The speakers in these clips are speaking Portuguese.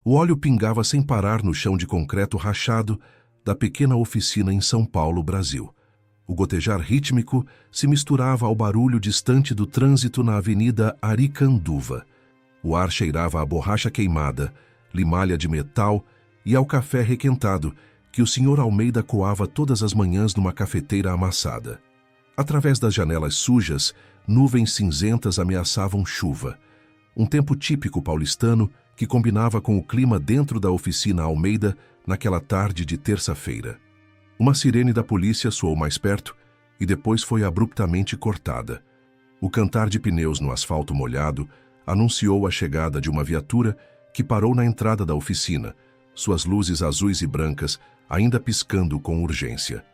O óleo pingava sem parar no chão de concreto rachado da pequena oficina em São Paulo, Brasil. O gotejar rítmico se misturava ao barulho distante do trânsito na Avenida Aricanduva. O ar cheirava a borracha queimada, limalha de metal e ao café requentado que o Sr. Almeida coava todas as manhãs numa cafeteira amassada. Através das janelas sujas, nuvens cinzentas ameaçavam chuva. Um tempo típico paulistano que combinava com o clima dentro da oficina Almeida naquela tarde de terça-feira. Uma sirene da polícia soou mais perto e depois foi abruptamente cortada. O cantar de pneus no asfalto molhado anunciou a chegada de uma viatura que parou na entrada da oficina, suas luzes azuis e brancas ainda piscando com urgência.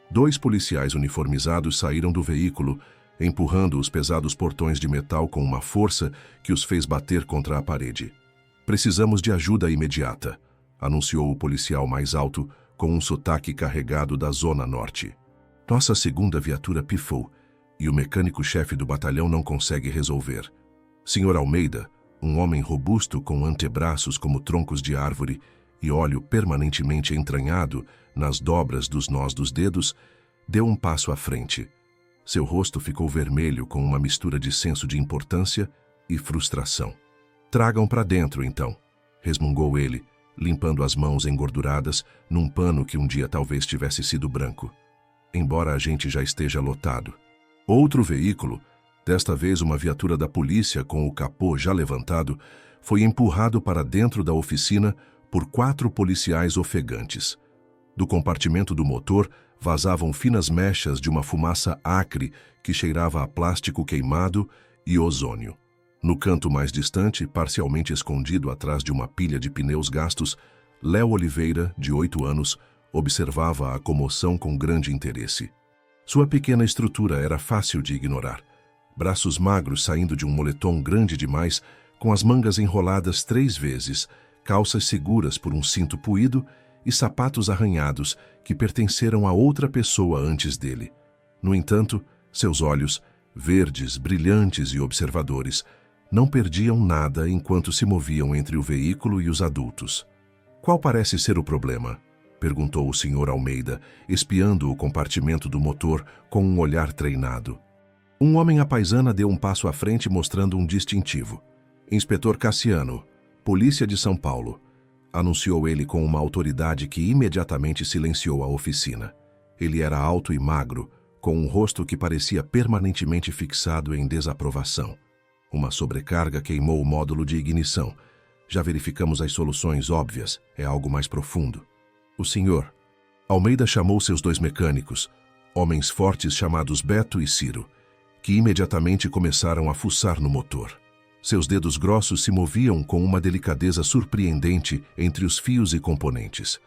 2 policiais uniformizados saíram do veículo, empurrando os pesados portões de metal com uma força que os fez bater contra a parede. "Precisamos de ajuda imediata", anunciou o policial mais alto, com um sotaque carregado da Zona Norte. "Nossa segunda viatura pifou e o mecânico-chefe do batalhão não consegue resolver. Sr. Almeida, um homem robusto com antebraços como troncos de árvore e óleo permanentemente entranhado nas dobras dos nós dos dedos, deu um passo à frente. Seu rosto ficou vermelho com uma mistura de senso de importância e frustração. "Tragam para dentro, então", resmungou ele, limpando as mãos engorduradas num pano que um dia talvez tivesse sido branco. "Embora a gente já esteja lotado." Outro veículo, desta vez uma viatura da polícia com o capô já levantado, foi empurrado para dentro da oficina por 4 policiais ofegantes. Do compartimento do motor vazavam finas mechas de uma fumaça acre que cheirava a plástico queimado e ozônio. No canto mais distante, parcialmente escondido atrás de uma pilha de pneus gastos, Léo Oliveira, de 8 anos, observava a comoção com grande interesse. Sua pequena estrutura era fácil de ignorar. Braços magros saindo de um moletom grande demais, com as mangas enroladas 3 vezes, calças seguras por um cinto puído e sapatos arranhados que pertenceram a outra pessoa antes dele. No entanto, seus olhos, verdes, brilhantes e observadores, não perdiam nada enquanto se moviam entre o veículo e os adultos. "Qual parece ser o problema?", perguntou o Sr. Almeida, espiando o compartimento do motor com um olhar treinado. Um homem à paisana deu um passo à frente mostrando um distintivo. "Inspetor Cassiano, Polícia de São Paulo", anunciou ele com uma autoridade que imediatamente silenciou a oficina. Ele era alto e magro, com um rosto que parecia permanentemente fixado em desaprovação. Uma sobrecarga queimou o módulo de ignição. "Já verificamos as soluções óbvias, é algo mais profundo." "O senhor..." Almeida chamou seus 2 mecânicos, homens fortes chamados Beto e Ciro, que imediatamente começaram a fuçar no motor. Seus dedos grossos se moviam com uma delicadeza surpreendente entre os fios e componentes.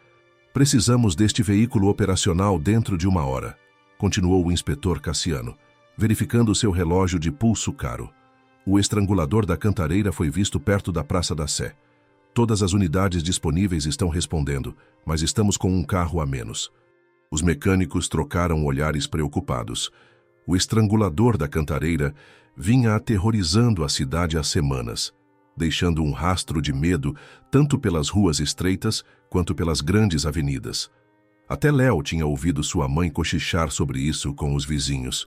"Precisamos deste veículo operacional dentro de 1 hora", continuou o inspetor Cassiano, verificando seu relógio de pulso caro. "O estrangulador da Cantareira foi visto perto da Praça da Sé. Todas as unidades disponíveis estão respondendo, mas estamos com um carro a menos." Os mecânicos trocaram olhares preocupados. O estrangulador da Cantareira vinha aterrorizando a cidade há semanas, deixando um rastro de medo tanto pelas ruas estreitas quanto pelas grandes avenidas. Até Léo tinha ouvido sua mãe cochichar sobre isso com os vizinhos.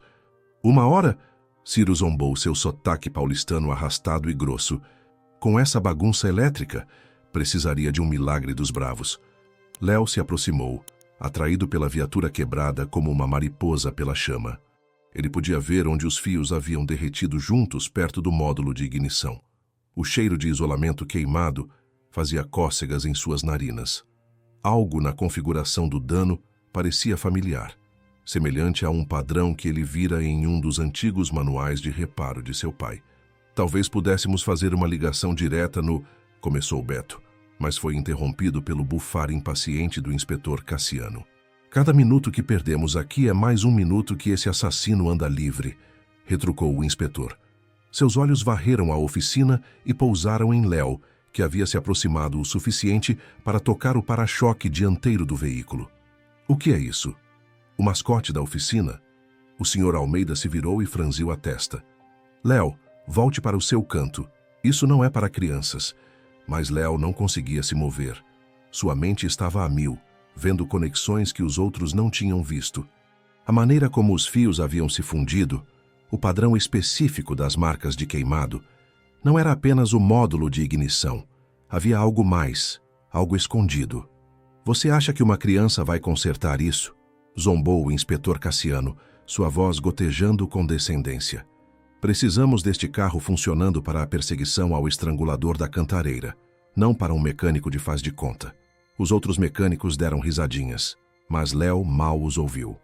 "1 hora?" Ciro zombou seu sotaque paulistano arrastado e grosso. "Com essa bagunça elétrica, precisaria de um milagre dos bravos." Léo se aproximou, atraído pela viatura quebrada como uma mariposa pela chama. Ele podia ver onde os fios haviam derretido juntos perto do módulo de ignição. O cheiro de isolamento queimado fazia cócegas em suas narinas. Algo na configuração do dano parecia familiar, semelhante a um padrão que ele vira em um dos antigos manuais de reparo de seu pai. "Talvez pudéssemos fazer uma ligação direta no..." começou Beto, mas foi interrompido pelo bufar impaciente do inspetor Cassiano. "Cada minuto que perdemos aqui é mais um minuto que esse assassino anda livre", retrucou o inspetor. Seus olhos varreram a oficina e pousaram em Léo, que havia se aproximado o suficiente para tocar o para-choque dianteiro do veículo. "O que é isso? O mascote da oficina?" O Sr. Almeida se virou e franziu a testa. "Léo, volte para o seu canto. Isso não é para crianças." Mas Léo não conseguia se mover. Sua mente estava a mil, vendo conexões que os outros não tinham visto. A maneira como os fios haviam se fundido, o padrão específico das marcas de queimado, não era apenas o módulo de ignição. Havia algo mais, algo escondido. Você acha que uma criança vai consertar isso? Zombou o inspetor Cassiano, sua voz gotejando com descendência. Precisamos deste carro funcionando para a perseguição ao estrangulador da cantareira, não para um mecânico de faz de conta. Os outros mecânicos deram risadinhas, mas Léo mal os ouviu.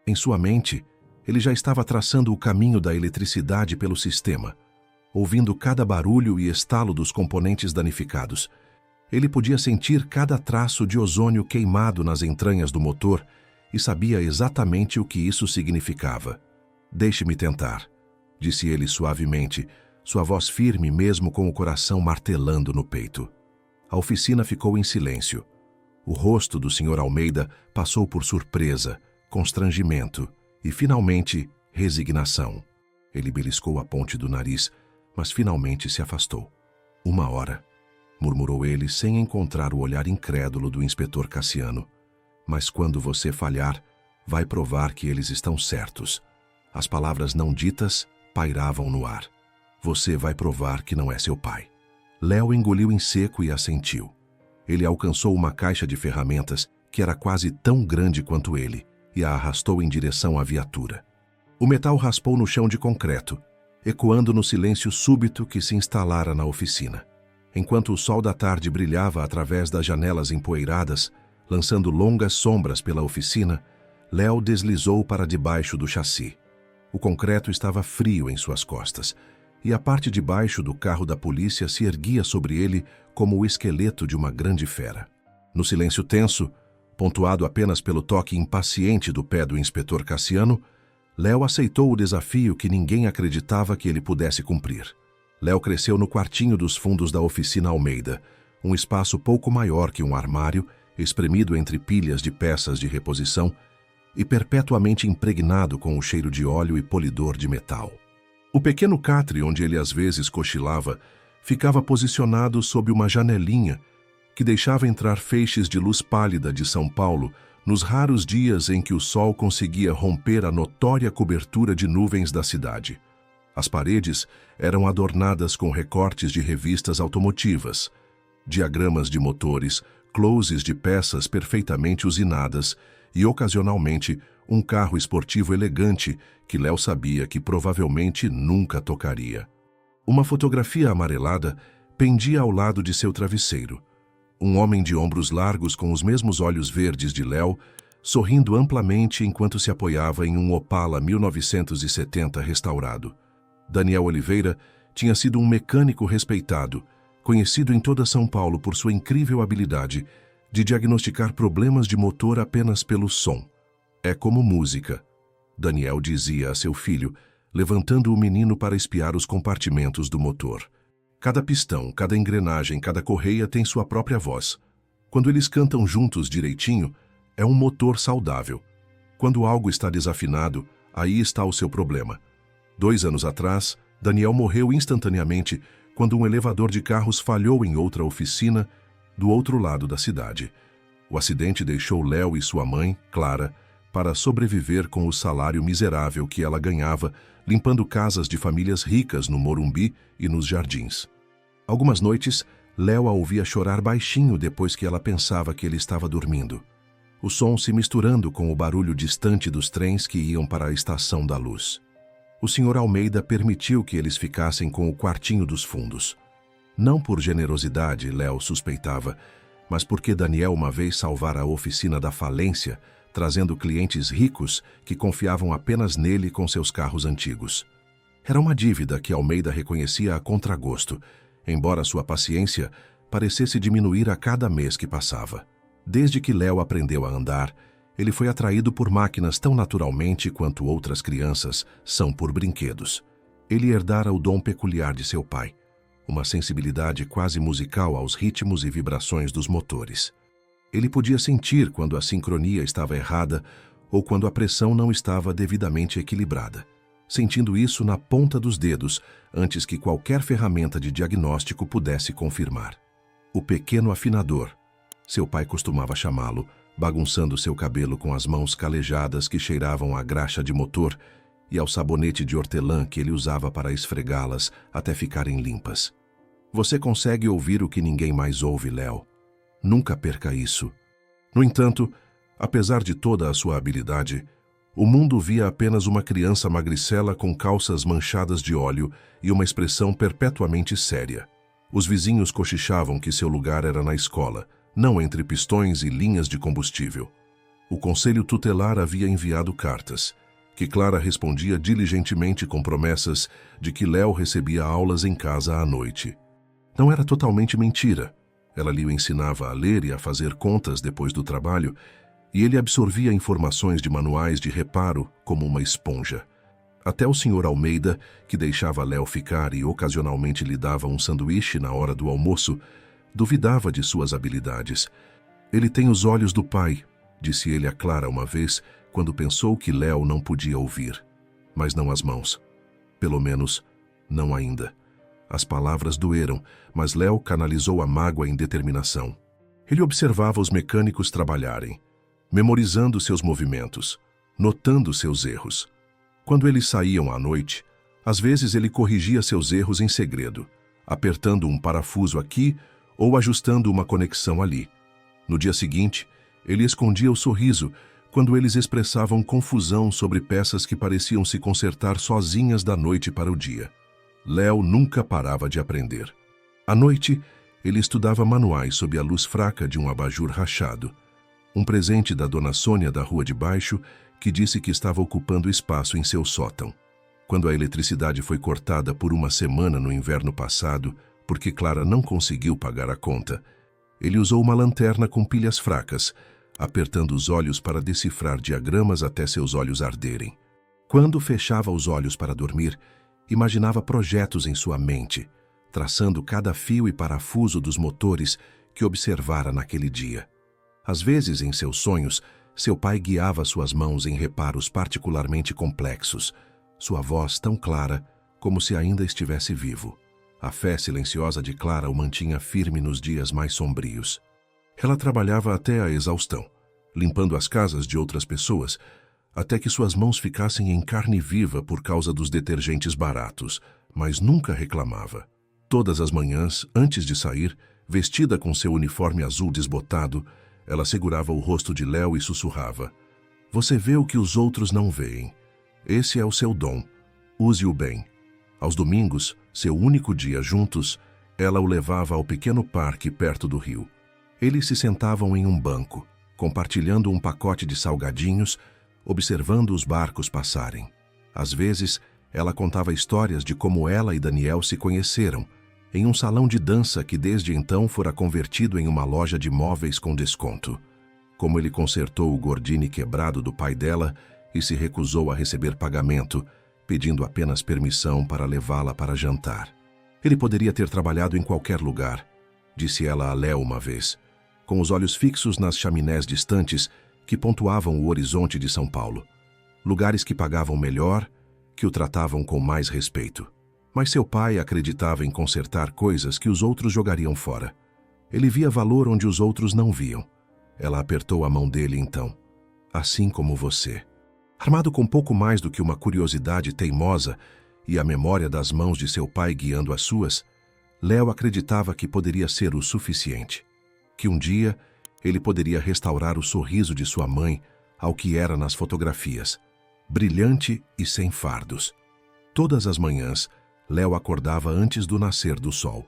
Em sua mente, ele já estava traçando o caminho da eletricidade pelo sistema, ouvindo cada barulho e estalo dos componentes danificados. Ele podia sentir cada traço de ozônio queimado nas entranhas do motor e sabia exatamente o que isso significava. "Deixe-me tentar", disse ele suavemente, sua voz firme mesmo com o coração martelando no peito. A oficina ficou em silêncio. O rosto do Sr. Almeida passou por surpresa, constrangimento e, finalmente, resignação. Ele beliscou a ponte do nariz, mas finalmente se afastou. "1 hora", murmurou ele sem encontrar o olhar incrédulo do inspetor Cassiano. "Mas quando você falhar, vai provar que eles estão certos." As palavras não ditas pairavam no ar. "Você vai provar que não é seu pai." Léo engoliu em seco e assentiu. Ele alcançou uma caixa de ferramentas que era quase tão grande quanto ele e a arrastou em direção à viatura. O metal raspou no chão de concreto, ecoando no silêncio súbito que se instalara na oficina. Enquanto o sol da tarde brilhava através das janelas empoeiradas, lançando longas sombras pela oficina, Léo deslizou para debaixo do chassi. O concreto estava frio em suas costas, e a parte de baixo do carro da polícia se erguia sobre ele como o esqueleto de uma grande fera. No silêncio tenso, pontuado apenas pelo toque impaciente do pé do inspetor Cassiano, Léo aceitou o desafio que ninguém acreditava que ele pudesse cumprir. Léo cresceu no quartinho dos fundos da oficina Almeida, um espaço pouco maior que um armário, espremido entre pilhas de peças de reposição e perpetuamente impregnado com o cheiro de óleo e polidor de metal. O pequeno catre onde ele às vezes cochilava ficava posicionado sob uma janelinha que deixava entrar feixes de luz pálida de São Paulo nos raros dias em que o sol conseguia romper a notória cobertura de nuvens da cidade. As paredes eram adornadas com recortes de revistas automotivas, diagramas de motores, closes de peças perfeitamente usinadas e, ocasionalmente, um carro esportivo elegante que Léo sabia que provavelmente nunca tocaria. Uma fotografia amarelada pendia ao lado de seu travesseiro. Um homem de ombros largos com os mesmos olhos verdes de Léo, sorrindo amplamente enquanto se apoiava em um Opala 1970 restaurado. Daniel Oliveira tinha sido um mecânico respeitado, conhecido em toda São Paulo por sua incrível habilidade de diagnosticar problemas de motor apenas pelo som. "É como música", Daniel dizia a seu filho, levantando o menino para espiar os compartimentos do motor. "Cada pistão, cada engrenagem, cada correia tem sua própria voz. Quando eles cantam juntos direitinho, é um motor saudável. Quando algo está desafinado, aí está o seu problema." 2 anos atrás, Daniel morreu instantaneamente quando um elevador de carros falhou em outra oficina do outro lado da cidade. O acidente deixou Léo e sua mãe, Clara, para sobreviver com o salário miserável que ela ganhava, limpando casas de famílias ricas no Morumbi e nos Jardins. Algumas noites, Léo a ouvia chorar baixinho depois que ela pensava que ele estava dormindo. O som se misturando com o barulho distante dos trens que iam para a Estação da Luz. O Sr. Almeida permitiu que eles ficassem com o quartinho dos fundos. Não por generosidade, Léo suspeitava, mas porque Daniel uma vez salvara a oficina da falência, trazendo clientes ricos que confiavam apenas nele com seus carros antigos. Era uma dívida que Almeida reconhecia a contragosto, embora sua paciência parecesse diminuir a cada mês que passava. Desde que Léo aprendeu a andar, ele foi atraído por máquinas tão naturalmente quanto outras crianças são por brinquedos. Ele herdara o dom peculiar de seu pai, uma sensibilidade quase musical aos ritmos e vibrações dos motores. Ele podia sentir quando a sincronia estava errada ou quando a pressão não estava devidamente equilibrada, sentindo isso na ponta dos dedos antes que qualquer ferramenta de diagnóstico pudesse confirmar. O pequeno afinador. Seu pai costumava chamá-lo, bagunçando seu cabelo com as mãos calejadas que cheiravam a graxa de motor e ao sabonete de hortelã que ele usava para esfregá-las até ficarem limpas. Você consegue ouvir o que ninguém mais ouve, Léo. Nunca perca isso. No entanto, apesar de toda a sua habilidade, o mundo via apenas uma criança magricela com calças manchadas de óleo e uma expressão perpetuamente séria. Os vizinhos cochichavam que seu lugar era na escola, não entre pistões e linhas de combustível. O conselho tutelar havia enviado cartas, que Clara respondia diligentemente com promessas de que Léo recebia aulas em casa à noite. Não era totalmente mentira. Ela lhe ensinava a ler e a fazer contas depois do trabalho, e ele absorvia informações de manuais de reparo como uma esponja. Até o Sr. Almeida, que deixava Léo ficar e ocasionalmente lhe dava um sanduíche na hora do almoço, duvidava de suas habilidades. Ele tem os olhos do pai, disse ele a Clara uma vez, quando pensou que Léo não podia ouvir. Mas não as mãos. Pelo menos, não ainda. As palavras doeram, mas Léo canalizou a mágoa em determinação. Ele observava os mecânicos trabalharem, memorizando seus movimentos, notando seus erros. Quando eles saíam à noite, às vezes ele corrigia seus erros em segredo, apertando um parafuso aqui ou ajustando uma conexão ali. No dia seguinte, ele escondia o sorriso quando eles expressavam confusão sobre peças que pareciam se consertar sozinhas da noite para o dia. Léo nunca parava de aprender. À noite, ele estudava manuais sob a luz fraca de um abajur rachado, um presente da dona Sônia da rua de baixo, que disse que estava ocupando espaço em seu sótão. Quando a eletricidade foi cortada por uma semana no inverno passado, porque Clara não conseguiu pagar a conta, ele usou uma lanterna com pilhas fracas, apertando os olhos para decifrar diagramas até seus olhos arderem. Quando fechava os olhos para dormir, imaginava projetos em sua mente, traçando cada fio e parafuso dos motores que observara naquele dia. Às vezes, em seus sonhos, seu pai guiava suas mãos em reparos particularmente complexos, sua voz tão clara como se ainda estivesse vivo. A fé silenciosa de Clara o mantinha firme nos dias mais sombrios. Ela trabalhava até a exaustão, limpando as casas de outras pessoas, até que suas mãos ficassem em carne viva por causa dos detergentes baratos, mas nunca reclamava. Todas as manhãs, antes de sair, vestida com seu uniforme azul desbotado, ela segurava o rosto de Léo e sussurrava: "Você vê o que os outros não veem. Esse é o seu dom. Use-o bem." Aos domingos, seu único dia juntos, ela o levava ao pequeno parque perto do rio. Eles se sentavam em um banco, compartilhando um pacote de salgadinhos, observando os barcos passarem. Às vezes, ela contava histórias de como ela e Daniel se conheceram, em um salão de dança que desde então fora convertido em uma loja de móveis com desconto. Como ele consertou o Gordini quebrado do pai dela e se recusou a receber pagamento, pedindo apenas permissão para levá-la para jantar. Ele poderia ter trabalhado em qualquer lugar, disse ela a Léo uma vez, com os olhos fixos nas chaminés distantes que pontuavam o horizonte de São Paulo. Lugares que pagavam melhor, que o tratavam com mais respeito. Mas seu pai acreditava em consertar coisas que os outros jogariam fora. Ele via valor onde os outros não viam. Ela apertou a mão dele então. "Assim como você." Armado com pouco mais do que uma curiosidade teimosa e a memória das mãos de seu pai guiando as suas, Léo acreditava que poderia ser o suficiente. Que um dia ele poderia restaurar o sorriso de sua mãe ao que era nas fotografias, brilhante e sem fardos. Todas as manhãs, Léo acordava antes do nascer do sol.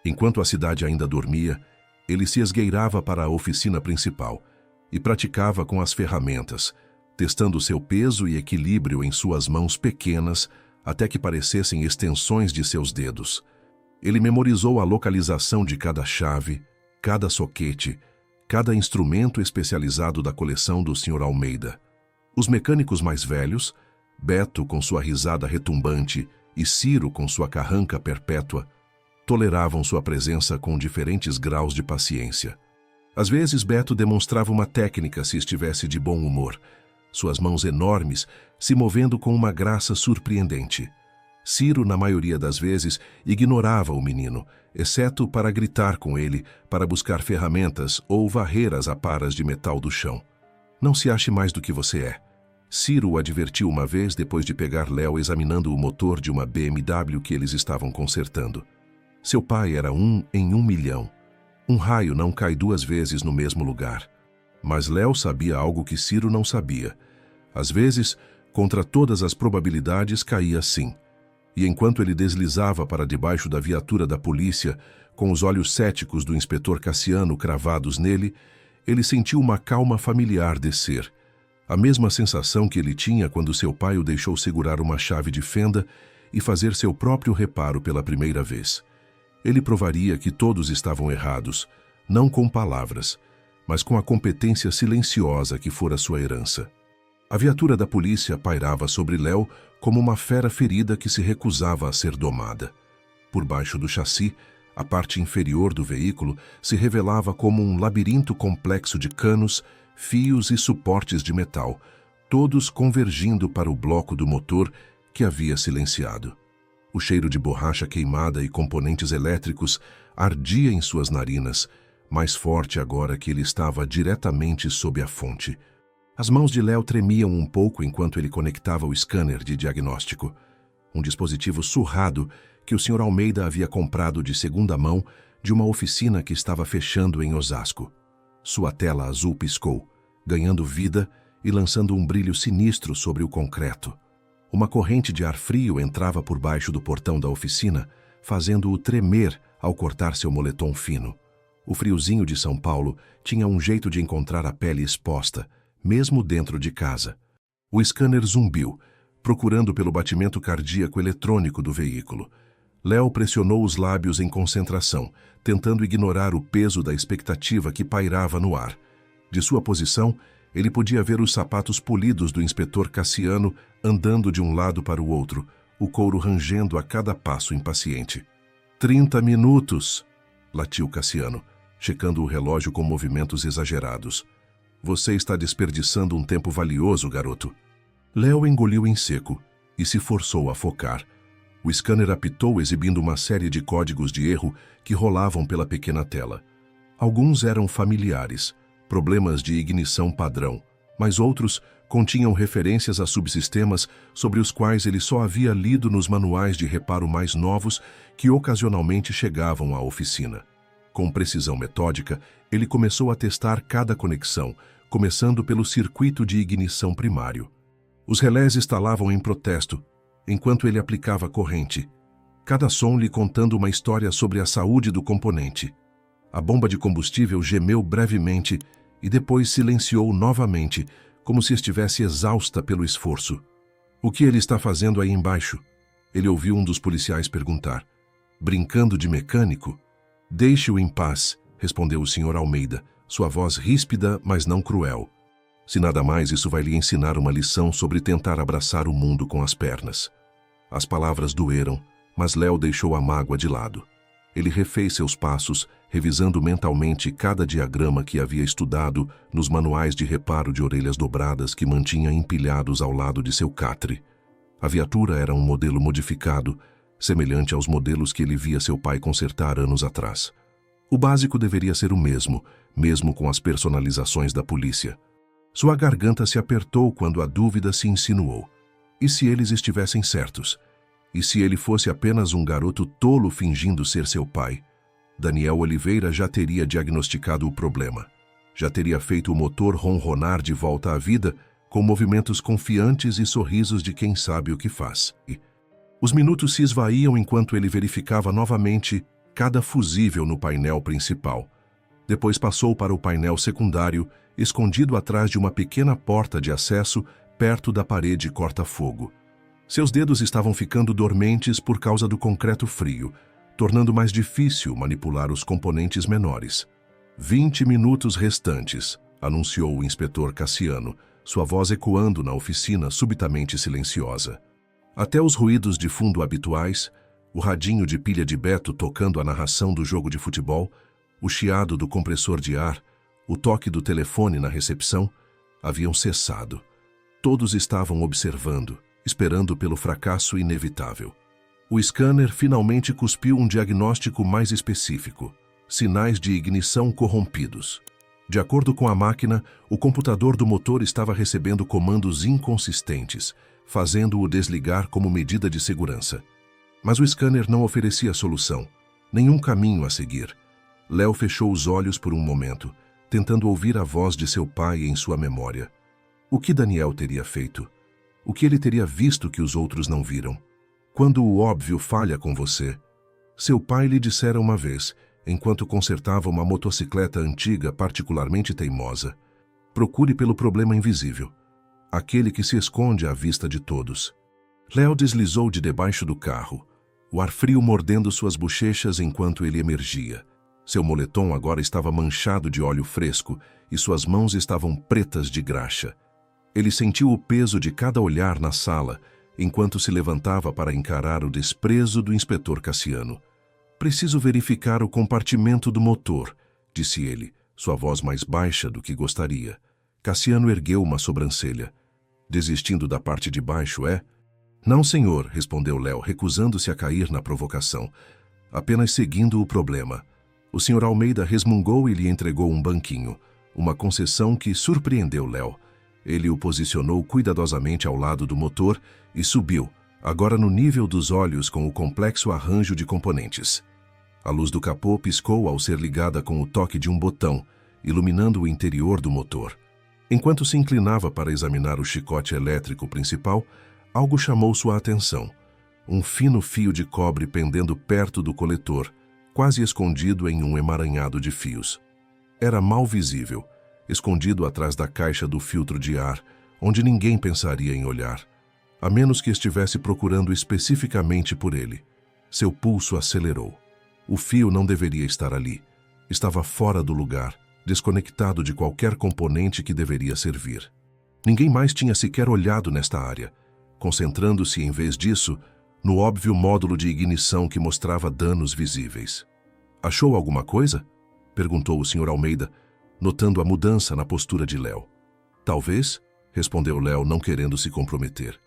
Enquanto a cidade ainda dormia, ele se esgueirava para a oficina principal e praticava com as ferramentas, testando seu peso e equilíbrio em suas mãos pequenas até que parecessem extensões de seus dedos. Ele memorizou a localização de cada chave, cada soquete, cada instrumento especializado da coleção do Sr. Almeida. Os mecânicos mais velhos, Beto com sua risada retumbante e Ciro com sua carranca perpétua, toleravam sua presença com diferentes graus de paciência. Às vezes Beto demonstrava uma técnica se estivesse de bom humor, suas mãos enormes se movendo com uma graça surpreendente. Ciro, na maioria das vezes, ignorava o menino, exceto para gritar com ele, para buscar ferramentas ou varrer as aparas de metal do chão. Não se ache mais do que você é. Ciro o advertiu uma vez depois de pegar Léo examinando o motor de uma BMW que eles estavam consertando. Seu pai era 1 em 1 milhão. Um raio não cai 2 vezes no mesmo lugar. Mas Léo sabia algo que Ciro não sabia. Às vezes, contra todas as probabilidades, caía sim. E enquanto ele deslizava para debaixo da viatura da polícia, com os olhos céticos do inspetor Cassiano cravados nele, ele sentiu uma calma familiar descer. A mesma sensação que ele tinha quando seu pai o deixou segurar uma chave de fenda e fazer seu próprio reparo pela primeira vez. Ele provaria que todos estavam errados, não com palavras, mas com a competência silenciosa que fora sua herança. A viatura da polícia pairava sobre Léo como uma fera ferida que se recusava a ser domada. Por baixo do chassi, a parte inferior do veículo se revelava como um labirinto complexo de canos, fios e suportes de metal, todos convergindo para o bloco do motor que havia silenciado. O cheiro de borracha queimada e componentes elétricos ardia em suas narinas, mais forte agora que ele estava diretamente sob a fonte. As mãos de Léo tremiam um pouco enquanto ele conectava o scanner de diagnóstico, um dispositivo surrado que o Sr. Almeida havia comprado de segunda mão de uma oficina que estava fechando em Osasco. Sua tela azul piscou, ganhando vida e lançando um brilho sinistro sobre o concreto. Uma corrente de ar frio entrava por baixo do portão da oficina, fazendo-o tremer ao cortar seu moletom fino. O friozinho de São Paulo tinha um jeito de encontrar a pele exposta, mesmo dentro de casa. O scanner zumbiu, procurando pelo batimento cardíaco eletrônico do veículo. Léo pressionou os lábios em concentração, tentando ignorar o peso da expectativa que pairava no ar. De sua posição, ele podia ver os sapatos polidos do inspetor Cassiano andando de um lado para o outro, o couro rangendo a cada passo impaciente. 30 minutos! Latiu Cassiano, checando o relógio com movimentos exagerados. Você está desperdiçando um tempo valioso, garoto. Léo engoliu em seco e se forçou a focar. O scanner apitou exibindo uma série de códigos de erro que rolavam pela pequena tela. Alguns eram familiares, problemas de ignição padrão, mas outros continham referências a subsistemas sobre os quais ele só havia lido nos manuais de reparo mais novos que ocasionalmente chegavam à oficina. Com precisão metódica, ele começou a testar cada conexão, começando pelo circuito de ignição primário. Os relés estalavam em protesto, enquanto ele aplicava a corrente, cada som lhe contando uma história sobre a saúde do componente. A bomba de combustível gemeu brevemente e depois silenciou novamente, como se estivesse exausta pelo esforço. O que ele está fazendo aí embaixo? Ele ouviu um dos policiais perguntar. Brincando de mecânico? Deixe-o em paz, respondeu o Sr. Almeida, sua voz ríspida, mas não cruel. Se nada mais, isso vai lhe ensinar uma lição sobre tentar abraçar o mundo com as pernas. As palavras doeram, mas Léo deixou a mágoa de lado. Ele refez seus passos, revisando mentalmente cada diagrama que havia estudado nos manuais de reparo de orelhas dobradas que mantinha empilhados ao lado de seu catre. A viatura era um modelo modificado, semelhante aos modelos que ele via seu pai consertar anos atrás. O básico deveria ser o mesmo com as personalizações da polícia. Sua garganta se apertou quando a dúvida se insinuou. E se eles estivessem certos? E se ele fosse apenas um garoto tolo fingindo ser seu pai? Daniel Oliveira já teria diagnosticado o problema. Já teria feito o motor ronronar de volta à vida, com movimentos confiantes e sorrisos de quem sabe o que faz. Os minutos se esvaíam enquanto ele verificava novamente cada fusível no painel principal. Depois passou para o painel secundário, escondido atrás de uma pequena porta de acesso perto da parede corta-fogo. Seus dedos estavam ficando dormentes por causa do concreto frio, tornando mais difícil manipular os componentes menores. 20 minutos restantes, anunciou o inspetor Cassiano, sua voz ecoando na oficina subitamente silenciosa. Até os ruídos de fundo habituais, o radinho de pilha de Beto tocando a narração do jogo de futebol, o chiado do compressor de ar, o toque do telefone na recepção, haviam cessado. Todos estavam observando, esperando pelo fracasso inevitável. O scanner finalmente cuspiu um diagnóstico mais específico: sinais de ignição corrompidos. De acordo com a máquina, o computador do motor estava recebendo comandos inconsistentes, fazendo-o desligar como medida de segurança. Mas o scanner não oferecia solução, nenhum caminho a seguir. Léo fechou os olhos por um momento, tentando ouvir a voz de seu pai em sua memória. O que Daniel teria feito? O que ele teria visto que os outros não viram? Quando o óbvio falha com você, seu pai lhe dissera uma vez, enquanto consertava uma motocicleta antiga particularmente teimosa: procure pelo problema invisível, aquele que se esconde à vista de todos. Léo deslizou de debaixo do carro, o ar frio mordendo suas bochechas enquanto ele emergia. Seu moletom agora estava manchado de óleo fresco e suas mãos estavam pretas de graxa. Ele sentiu o peso de cada olhar na sala, enquanto se levantava para encarar o desprezo do inspetor Cassiano. Preciso verificar o compartimento do motor, disse ele, sua voz mais baixa do que gostaria. Cassiano ergueu uma sobrancelha. Desistindo da parte de baixo, é? Não, senhor, respondeu Léo, recusando-se a cair na provocação. Apenas seguindo o problema. O senhor Almeida resmungou e lhe entregou um banquinho, uma concessão que surpreendeu Léo. Ele o posicionou cuidadosamente ao lado do motor e subiu, agora no nível dos olhos com o complexo arranjo de componentes. A luz do capô piscou ao ser ligada com o toque de um botão, iluminando o interior do motor. Enquanto se inclinava para examinar o chicote elétrico principal, algo chamou sua atenção. Um fino fio de cobre pendendo perto do coletor, quase escondido em um emaranhado de fios. Era mal visível, escondido atrás da caixa do filtro de ar, onde ninguém pensaria em olhar, a menos que estivesse procurando especificamente por ele. Seu pulso acelerou. O fio não deveria estar ali. Estava fora do lugar, desconectado de qualquer componente que deveria servir. Ninguém mais tinha sequer olhado nesta área, concentrando-se, em vez disso, no óbvio módulo de ignição que mostrava danos visíveis. Achou alguma coisa? Perguntou o Sr. Almeida, notando a mudança na postura de Léo. Talvez, respondeu Léo, não querendo se comprometer.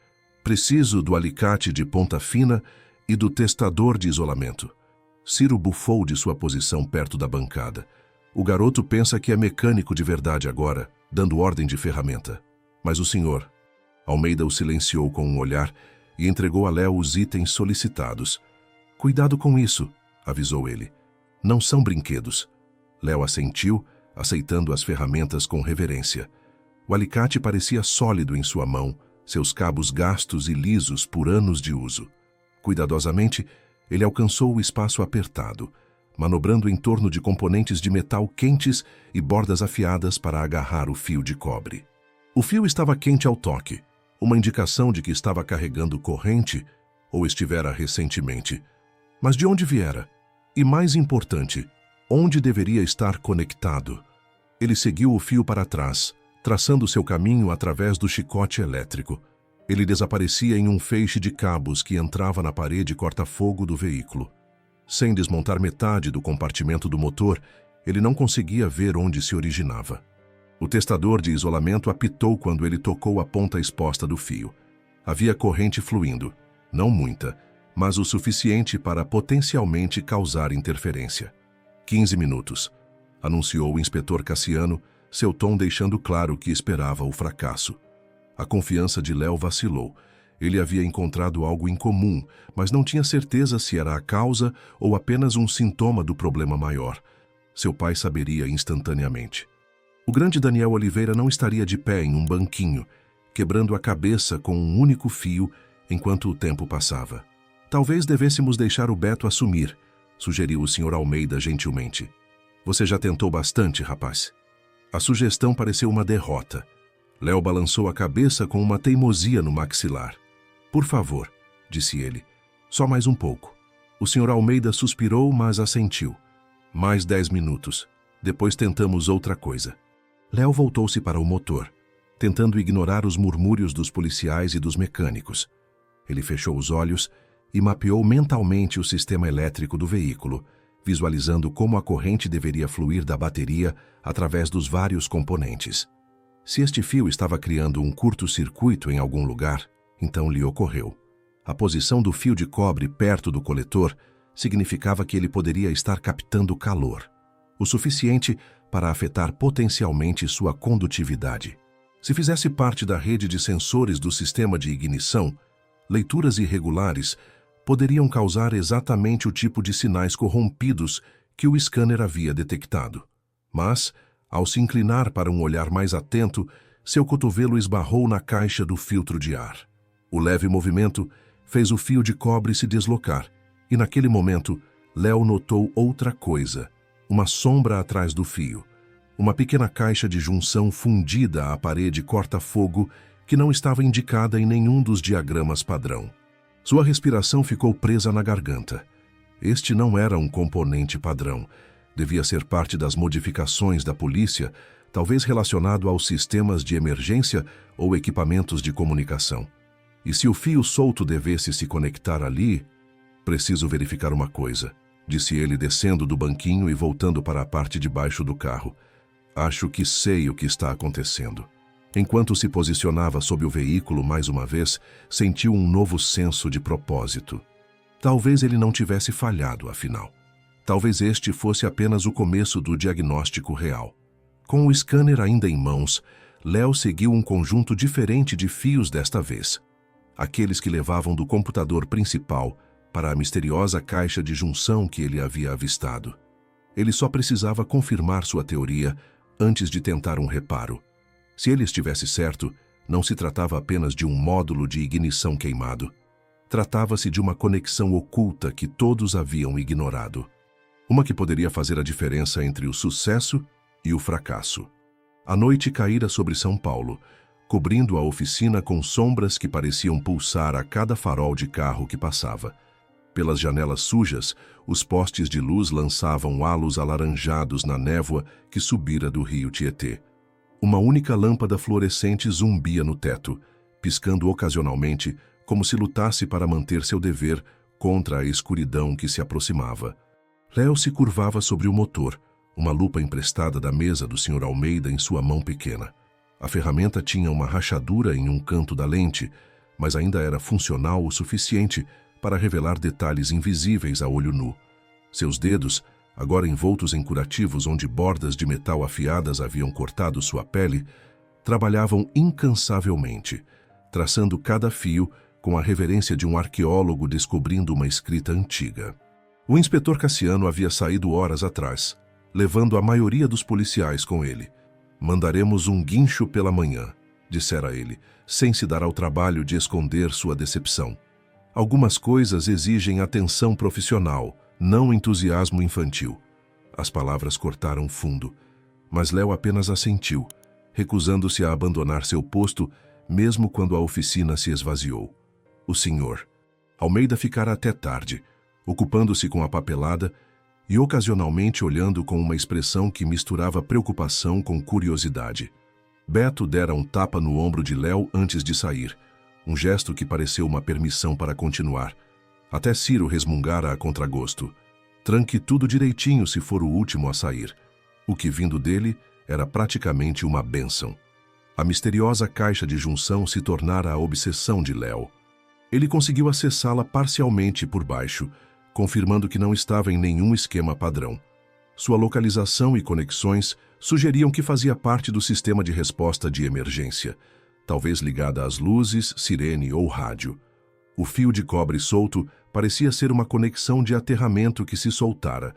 Preciso do alicate de ponta fina e do testador de isolamento. Ciro bufou de sua posição perto da bancada. O garoto pensa que é mecânico de verdade agora, dando ordem de ferramenta. Mas o senhor... Almeida o silenciou com um olhar e entregou a Léo os itens solicitados. Cuidado com isso, avisou ele. Não são brinquedos. Léo assentiu, aceitando as ferramentas com reverência. O alicate parecia sólido em sua mão, seus cabos gastos e lisos por anos de uso. Cuidadosamente, ele alcançou o espaço apertado, manobrando em torno de componentes de metal quentes e bordas afiadas para agarrar o fio de cobre. O fio estava quente ao toque, uma indicação de que estava carregando corrente ou estivera recentemente. Mas de onde viera? E mais importante, onde deveria estar conectado? Ele seguiu o fio para trás, traçando seu caminho através do chicote elétrico. Ele desaparecia em um feixe de cabos que entrava na parede corta-fogo do veículo. Sem desmontar metade do compartimento do motor, ele não conseguia ver onde se originava. O testador de isolamento apitou quando ele tocou a ponta exposta do fio. Havia corrente fluindo, não muita, mas o suficiente para potencialmente causar interferência. 15 minutos, anunciou o inspetor Cassiano, seu tom deixando claro que esperava o fracasso. A confiança de Léo vacilou. Ele havia encontrado algo incomum, mas não tinha certeza se era a causa ou apenas um sintoma do problema maior. Seu pai saberia instantaneamente. O grande Daniel Oliveira não estaria de pé em um banquinho, quebrando a cabeça com um único fio enquanto o tempo passava. Talvez devêssemos deixar o Beto assumir, sugeriu o Sr. Almeida gentilmente. Você já tentou bastante, rapaz. A sugestão pareceu uma derrota. Léo balançou a cabeça com uma teimosia no maxilar. Por favor, disse ele, só mais um pouco. O Sr. Almeida suspirou, mas assentiu. Mais 10 minutos. Depois tentamos outra coisa. Léo voltou-se para o motor, tentando ignorar os murmúrios dos policiais e dos mecânicos. Ele fechou os olhos e mapeou mentalmente o sistema elétrico do veículo, visualizando como a corrente deveria fluir da bateria através dos vários componentes. Se este fio estava criando um curto-circuito em algum lugar, então lhe ocorreu. A posição do fio de cobre perto do coletor significava que ele poderia estar captando calor, o suficiente para afetar potencialmente sua condutividade. Se fizesse parte da rede de sensores do sistema de ignição, leituras irregulares poderiam causar exatamente o tipo de sinais corrompidos que o scanner havia detectado. Mas, ao se inclinar para um olhar mais atento, seu cotovelo esbarrou na caixa do filtro de ar. O leve movimento fez o fio de cobre se deslocar, e naquele momento, Léo notou outra coisa, uma sombra atrás do fio. Uma pequena caixa de junção fundida à parede corta-fogo que não estava indicada em nenhum dos diagramas padrão. Sua respiração ficou presa na garganta. Este não era um componente padrão. Devia ser parte das modificações da polícia, talvez relacionado aos sistemas de emergência ou equipamentos de comunicação. E se o fio solto devesse se conectar ali... Preciso verificar uma coisa, disse ele descendo do banquinho e voltando para a parte de baixo do carro. Acho que sei o que está acontecendo. Enquanto se posicionava sob o veículo mais uma vez, sentiu um novo senso de propósito. Talvez ele não tivesse falhado, afinal. Talvez este fosse apenas o começo do diagnóstico real. Com o scanner ainda em mãos, Léo seguiu um conjunto diferente de fios desta vez. Aqueles que levavam do computador principal para a misteriosa caixa de junção que ele havia avistado. Ele só precisava confirmar sua teoria antes de tentar um reparo. Se ele estivesse certo, não se tratava apenas de um módulo de ignição queimado. Tratava-se de uma conexão oculta que todos haviam ignorado. Uma que poderia fazer a diferença entre o sucesso e o fracasso. A noite caíra sobre São Paulo, cobrindo a oficina com sombras que pareciam pulsar a cada farol de carro que passava. Pelas janelas sujas, os postes de luz lançavam halos alaranjados na névoa que subira do rio Tietê. Uma única lâmpada fluorescente zumbia no teto, piscando ocasionalmente, como se lutasse para manter seu dever contra a escuridão que se aproximava. Léo se curvava sobre o motor, uma lupa emprestada da mesa do Sr. Almeida em sua mão pequena. A ferramenta tinha uma rachadura em um canto da lente, mas ainda era funcional o suficiente para revelar detalhes invisíveis a olho nu. Seus dedos, agora envoltos em curativos onde bordas de metal afiadas haviam cortado sua pele, trabalhavam incansavelmente, traçando cada fio com a reverência de um arqueólogo descobrindo uma escrita antiga. O inspetor Cassiano havia saído horas atrás, levando a maioria dos policiais com ele. «Mandaremos um guincho pela manhã», dissera ele, sem se dar ao trabalho de esconder sua decepção. Algumas coisas exigem atenção profissional, não entusiasmo infantil. As palavras cortaram fundo, mas Léo apenas assentiu, recusando-se a abandonar seu posto, mesmo quando a oficina se esvaziou. O senhor Almeida ficara até tarde, ocupando-se com a papelada e ocasionalmente olhando com uma expressão que misturava preocupação com curiosidade. Beto dera um tapa no ombro de Léo antes de sair, um gesto que pareceu uma permissão para continuar. Até Ciro resmungara a contragosto. Tranque tudo direitinho se for o último a sair. O que vindo dele era praticamente uma bênção. A misteriosa caixa de junção se tornara a obsessão de Léo. Ele conseguiu acessá-la parcialmente por baixo, confirmando que não estava em nenhum esquema padrão. Sua localização e conexões sugeriam que fazia parte do sistema de resposta de emergência, talvez ligada às luzes, sirene ou rádio. O fio de cobre solto parecia ser uma conexão de aterramento que se soltara,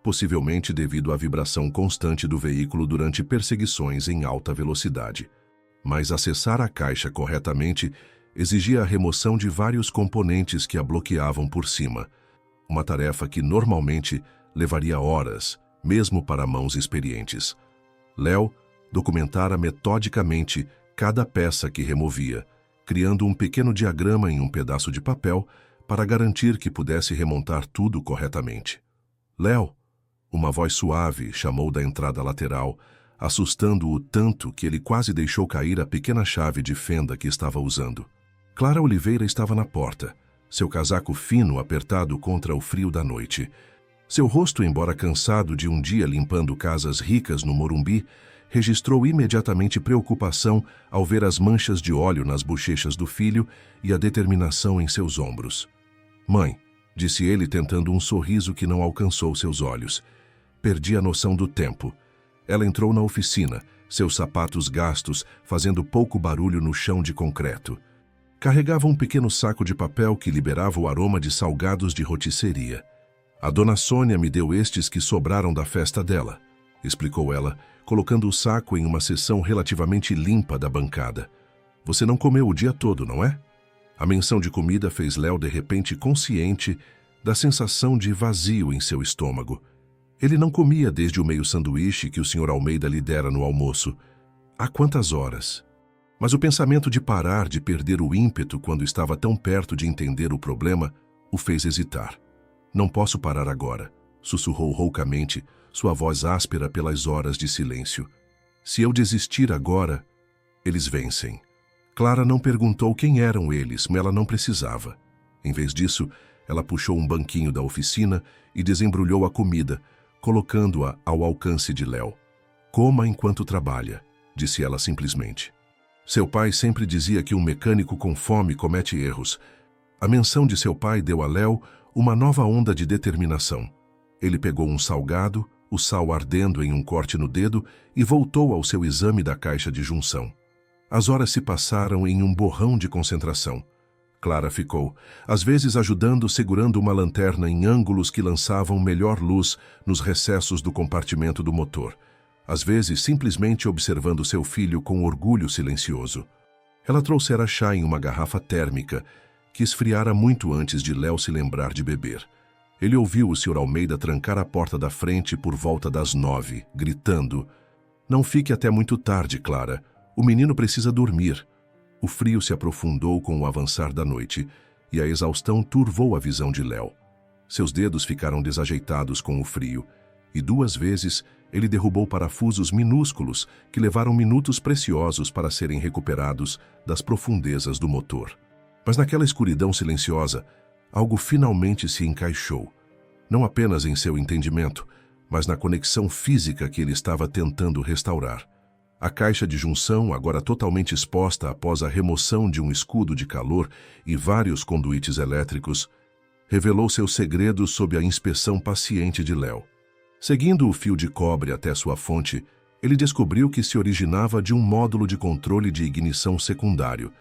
possivelmente devido à vibração constante do veículo durante perseguições em alta velocidade. Mas acessar a caixa corretamente exigia a remoção de vários componentes que a bloqueavam por cima, uma tarefa que normalmente levaria horas, mesmo para mãos experientes. Léo documentara metodicamente cada peça que removia, criando um pequeno diagrama em um pedaço de papel para garantir que pudesse remontar tudo corretamente. «Léo!» Uma voz suave chamou da entrada lateral, assustando-o tanto que ele quase deixou cair a pequena chave de fenda que estava usando. Clara Oliveira estava na porta, seu casaco fino apertado contra o frio da noite. Seu rosto, embora cansado de um dia limpando casas ricas no Morumbi, registrou imediatamente preocupação ao ver as manchas de óleo nas bochechas do filho e a determinação em seus ombros. "Mãe", disse ele tentando um sorriso que não alcançou seus olhos. Perdi a noção do tempo. Ela entrou na oficina, seus sapatos gastos, fazendo pouco barulho no chão de concreto. Carregava um pequeno saco de papel que liberava o aroma de salgados de rotisseria. "A dona Sônia me deu estes que sobraram da festa dela", explicou ela, colocando o saco em uma seção relativamente limpa da bancada. "Você não comeu o dia todo, não é?" A menção de comida fez Léo de repente consciente da sensação de vazio em seu estômago. Ele não comia desde o meio sanduíche que o Sr. Almeida lhe dera no almoço. Há quantas horas? Mas o pensamento de parar de perder o ímpeto quando estava tão perto de entender o problema o fez hesitar. "Não posso parar agora", sussurrou roucamente, sua voz áspera pelas horas de silêncio. "Se eu desistir agora, eles vencem." Clara não perguntou quem eram eles, mas ela não precisava. Em vez disso, ela puxou um banquinho da oficina e desembrulhou a comida, colocando-a ao alcance de Léo. "Coma enquanto trabalha", disse ela simplesmente. Seu pai sempre dizia que um mecânico com fome comete erros. A menção de seu pai deu a Léo uma nova onda de determinação. Ele pegou um salgado, o sal ardendo em um corte no dedo, e voltou ao seu exame da caixa de junção. As horas se passaram em um borrão de concentração. Clara ficou, às vezes ajudando segurando uma lanterna em ângulos que lançavam melhor luz nos recessos do compartimento do motor. Às vezes simplesmente observando seu filho com orgulho silencioso. Ela trouxera chá em uma garrafa térmica, que esfriara muito antes de Léo se lembrar de beber. Ele ouviu o Sr. Almeida trancar a porta da frente por volta das 9, gritando: "Não fique até muito tarde, Clara. O menino precisa dormir." O frio se aprofundou com o avançar da noite, e a exaustão turvou a visão de Léo. Seus dedos ficaram desajeitados com o frio, e 2 vezes ele derrubou parafusos minúsculos que levaram minutos preciosos para serem recuperados das profundezas do motor. Mas naquela escuridão silenciosa, algo finalmente se encaixou, não apenas em seu entendimento, mas na conexão física que ele estava tentando restaurar. A caixa de junção, agora totalmente exposta após a remoção de um escudo de calor e vários conduítes elétricos, revelou seus segredos sob a inspeção paciente de Léo. Seguindo o fio de cobre até sua fonte, ele descobriu que se originava de um módulo de controle de ignição secundário,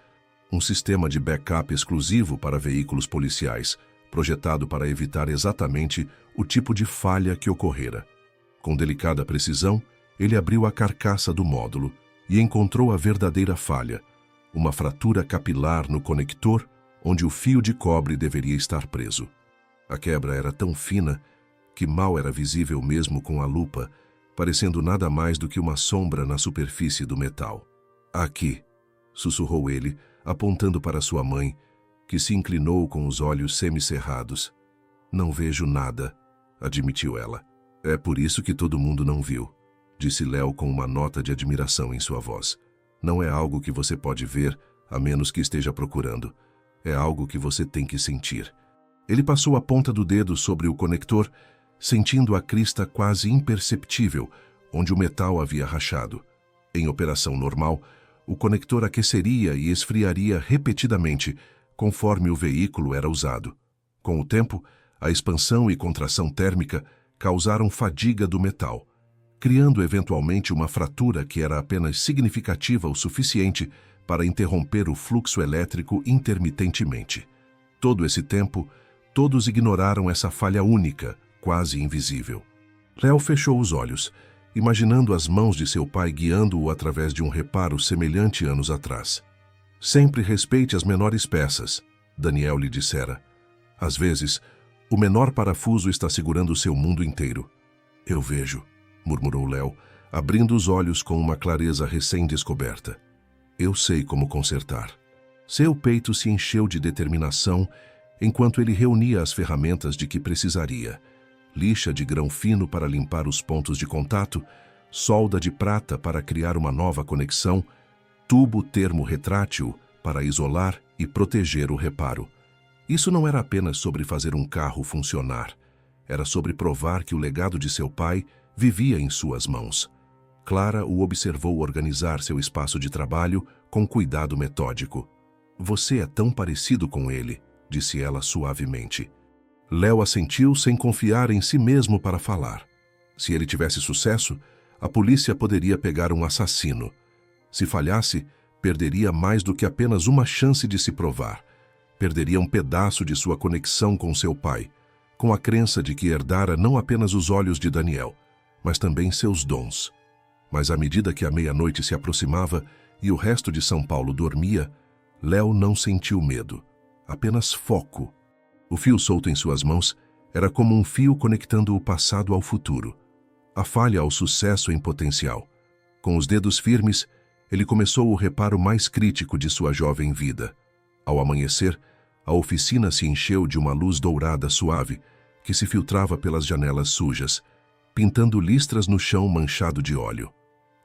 um sistema de backup exclusivo para veículos policiais, projetado para evitar exatamente o tipo de falha que ocorrera. Com delicada precisão, ele abriu a carcaça do módulo e encontrou a verdadeira falha, uma fratura capilar no conector onde o fio de cobre deveria estar preso. A quebra era tão fina que mal era visível mesmo com a lupa, parecendo nada mais do que uma sombra na superfície do metal. "Aqui", sussurrou ele, apontando para sua mãe, que se inclinou com os olhos semicerrados. "Não vejo nada", admitiu ela. "É por isso que todo mundo não viu", disse Léo com uma nota de admiração em sua voz. "Não é algo que você pode ver, a menos que esteja procurando. É algo que você tem que sentir." Ele passou a ponta do dedo sobre o conector, sentindo a crista quase imperceptível, onde o metal havia rachado. Em operação normal, o conector aqueceria e esfriaria repetidamente, conforme o veículo era usado. Com o tempo, a expansão e contração térmica causaram fadiga do metal, criando eventualmente uma fratura que era apenas significativa o suficiente para interromper o fluxo elétrico intermitentemente. Todo esse tempo, todos ignoraram essa falha única, quase invisível. Léo fechou os olhos, imaginando as mãos de seu pai guiando-o através de um reparo semelhante anos atrás. "Sempre respeite as menores peças", Daniel lhe dissera. "Às vezes, o menor parafuso está segurando o seu mundo inteiro." "Eu vejo", murmurou Léo, abrindo os olhos com uma clareza recém-descoberta. "Eu sei como consertar." Seu peito se encheu de determinação enquanto ele reunia as ferramentas de que precisaria: lixa de grão fino para limpar os pontos de contato, solda de prata para criar uma nova conexão, tubo termo-retrátil para isolar e proteger o reparo. Isso não era apenas sobre fazer um carro funcionar, era sobre provar que o legado de seu pai vivia em suas mãos. Clara o observou organizar seu espaço de trabalho com cuidado metódico. Você é tão parecido com ele, disse ela suavemente. Léo assentiu sem confiar em si mesmo para falar. Se ele tivesse sucesso, a polícia poderia pegar um assassino. Se falhasse, perderia mais do que apenas uma chance de se provar. Perderia um pedaço de sua conexão com seu pai, com a crença de que herdara não apenas os olhos de Daniel, mas também seus dons. Mas à medida que a meia-noite se aproximava e o resto de São Paulo dormia, Léo não sentiu medo, apenas foco. O fio solto em suas mãos era como um fio conectando o passado ao futuro, a falha ao sucesso em potencial. Com os dedos firmes, ele começou o reparo mais crítico de sua jovem vida. Ao amanhecer, a oficina se encheu de uma luz dourada suave que se filtrava pelas janelas sujas, pintando listras no chão manchado de óleo.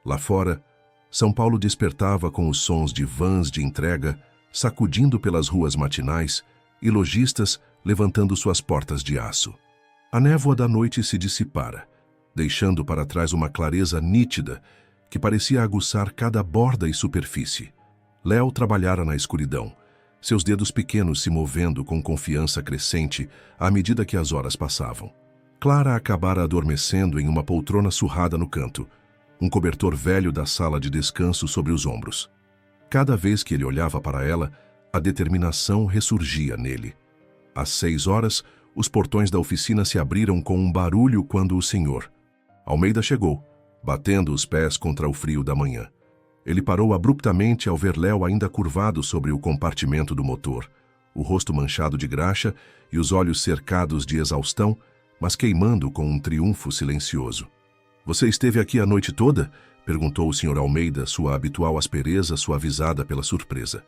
Lá fora, São Paulo despertava com os sons de vans de entrega sacudindo pelas ruas matinais e lojistas levantando suas portas de aço. A névoa da noite se dissipara, deixando para trás uma clareza nítida que parecia aguçar cada borda e superfície. Léo trabalhara na escuridão, seus dedos pequenos se movendo com confiança crescente à medida que as horas passavam. Clara acabara adormecendo em uma poltrona surrada no canto, um cobertor velho da sala de descanso sobre os ombros. Cada vez que ele olhava para ela, a determinação ressurgia nele. Às 6 horas, os portões da oficina se abriram com um barulho quando o senhor Almeida chegou, batendo os pés contra o frio da manhã. Ele parou abruptamente ao ver Léo ainda curvado sobre o compartimento do motor, o rosto manchado de graxa e os olhos cercados de exaustão, mas queimando com um triunfo silencioso. — Você esteve aqui a noite toda? Perguntou o Sr. Almeida, sua habitual aspereza suavizada pela surpresa.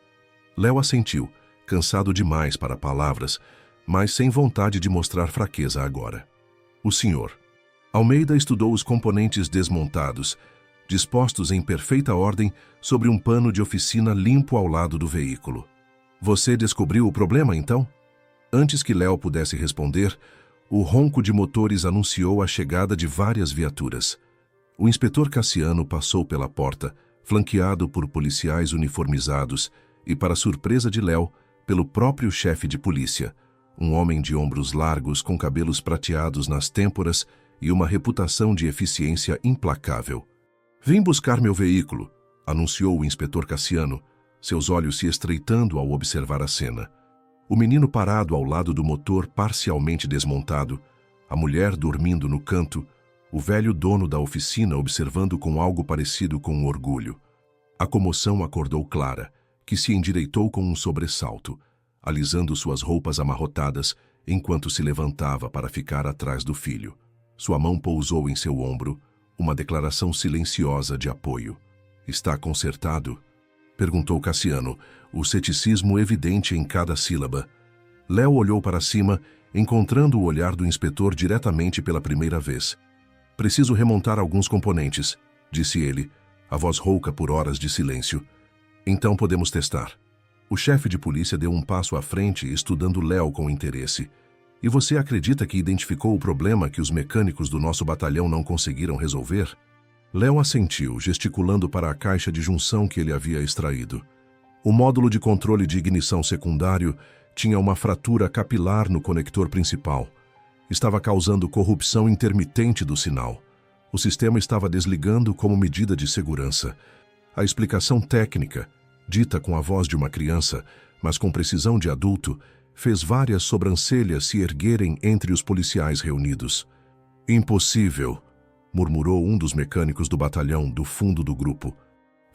Léo assentiu, cansado demais para palavras, mas sem vontade de mostrar fraqueza agora. O Sr. Almeida estudou os componentes desmontados, dispostos em perfeita ordem sobre um pano de oficina limpo ao lado do veículo. — Você descobriu o problema, então? Antes que Léo pudesse responder, o ronco de motores anunciou a chegada de várias viaturas. O inspetor Cassiano passou pela porta, flanqueado por policiais uniformizados e, para surpresa de Léo, pelo próprio chefe de polícia, um homem de ombros largos com cabelos prateados nas têmporas e uma reputação de eficiência implacável. — Vim buscar meu veículo, anunciou o inspetor Cassiano, seus olhos se estreitando ao observar a cena. O menino parado ao lado do motor parcialmente desmontado, a mulher dormindo no canto, o velho dono da oficina observando com algo parecido com orgulho. A comoção acordou Clara, que se endireitou com um sobressalto, alisando suas roupas amarrotadas enquanto se levantava para ficar atrás do filho. Sua mão pousou em seu ombro, uma declaração silenciosa de apoio. — Está consertado? Perguntou Cassiano, o ceticismo evidente em cada sílaba. Léo olhou para cima, encontrando o olhar do inspetor diretamente pela primeira vez. — Preciso remontar alguns componentes, disse ele, a voz rouca por horas de silêncio. — Então podemos testar. O chefe de polícia deu um passo à frente, estudando Léo com interesse. — E você acredita que identificou o problema que os mecânicos do nosso batalhão não conseguiram resolver? Léo assentiu, gesticulando para a caixa de junção que ele havia extraído. O módulo de controle de ignição secundário tinha uma fratura capilar no conector principal. Estava causando corrupção intermitente do sinal. O sistema estava desligando como medida de segurança. A explicação técnica, dita com a voz de uma criança, mas com precisão de adulto, fez várias sobrancelhas se erguerem entre os policiais reunidos. — Impossível! Murmurou um dos mecânicos do batalhão do fundo do grupo. —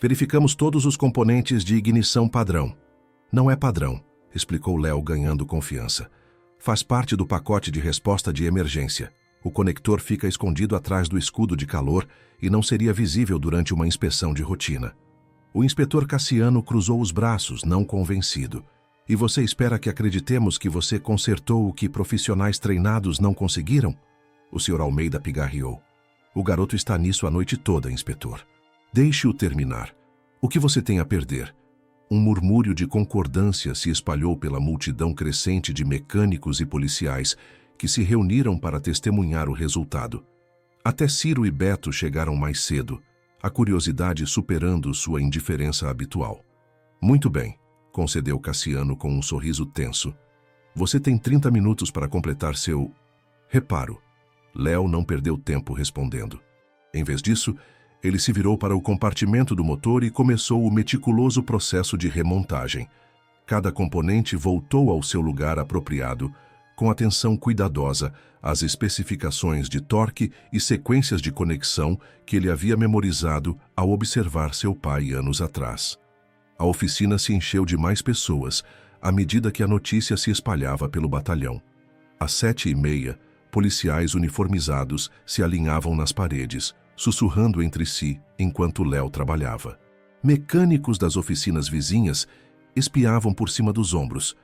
Verificamos todos os componentes de ignição padrão. — Não é padrão, explicou Léo ganhando confiança. Faz parte do pacote de resposta de emergência. O conector fica escondido atrás do escudo de calor e não seria visível durante uma inspeção de rotina. O inspetor Cassiano cruzou os braços, não convencido. — E você espera que acreditemos que você consertou o que profissionais treinados não conseguiram? O Sr. Almeida pigarreou. — O garoto está nisso a noite toda, inspetor. Deixe-o terminar. O que você tem a perder? Um murmúrio de concordância se espalhou pela multidão crescente de mecânicos e policiais que se reuniram para testemunhar o resultado. Até Ciro e Beto chegaram mais cedo, a curiosidade superando sua indiferença habitual. Muito bem, concedeu Cassiano com um sorriso tenso. Você tem 30 minutos para completar seu... reparo. Léo não perdeu tempo respondendo. Em vez disso, ele se virou para o compartimento do motor e começou o meticuloso processo de remontagem. Cada componente voltou ao seu lugar apropriado, com atenção cuidadosa às especificações de torque e sequências de conexão que ele havia memorizado ao observar seu pai anos atrás. A oficina se encheu de mais pessoas à medida que a notícia se espalhava pelo batalhão. Às 7h30, policiais uniformizados se alinhavam nas paredes, sussurrando entre si enquanto Léo trabalhava. Mecânicos das oficinas vizinhas espiavam por cima dos ombros,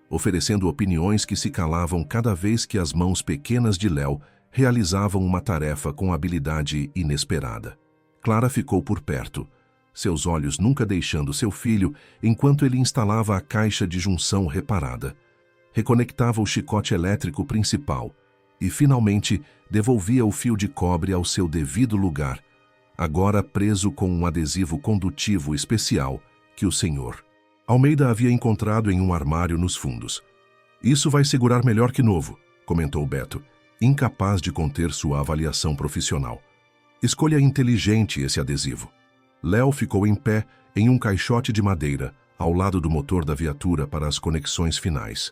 oferecendo opiniões que se calavam cada vez que as mãos pequenas de Léo realizavam uma tarefa com habilidade inesperada. Clara ficou por perto, seus olhos nunca deixando seu filho enquanto ele instalava a caixa de junção reparada, reconectava o chicote elétrico principal e, finalmente, devolvia o fio de cobre ao seu devido lugar, agora preso com um adesivo condutivo especial que o Sr. Almeida havia encontrado em um armário nos fundos. Isso vai segurar melhor que novo, comentou Beto, incapaz de conter sua avaliação profissional. Escolha inteligente esse adesivo. Léo ficou em pé em um caixote de madeira, ao lado do motor da viatura para as conexões finais.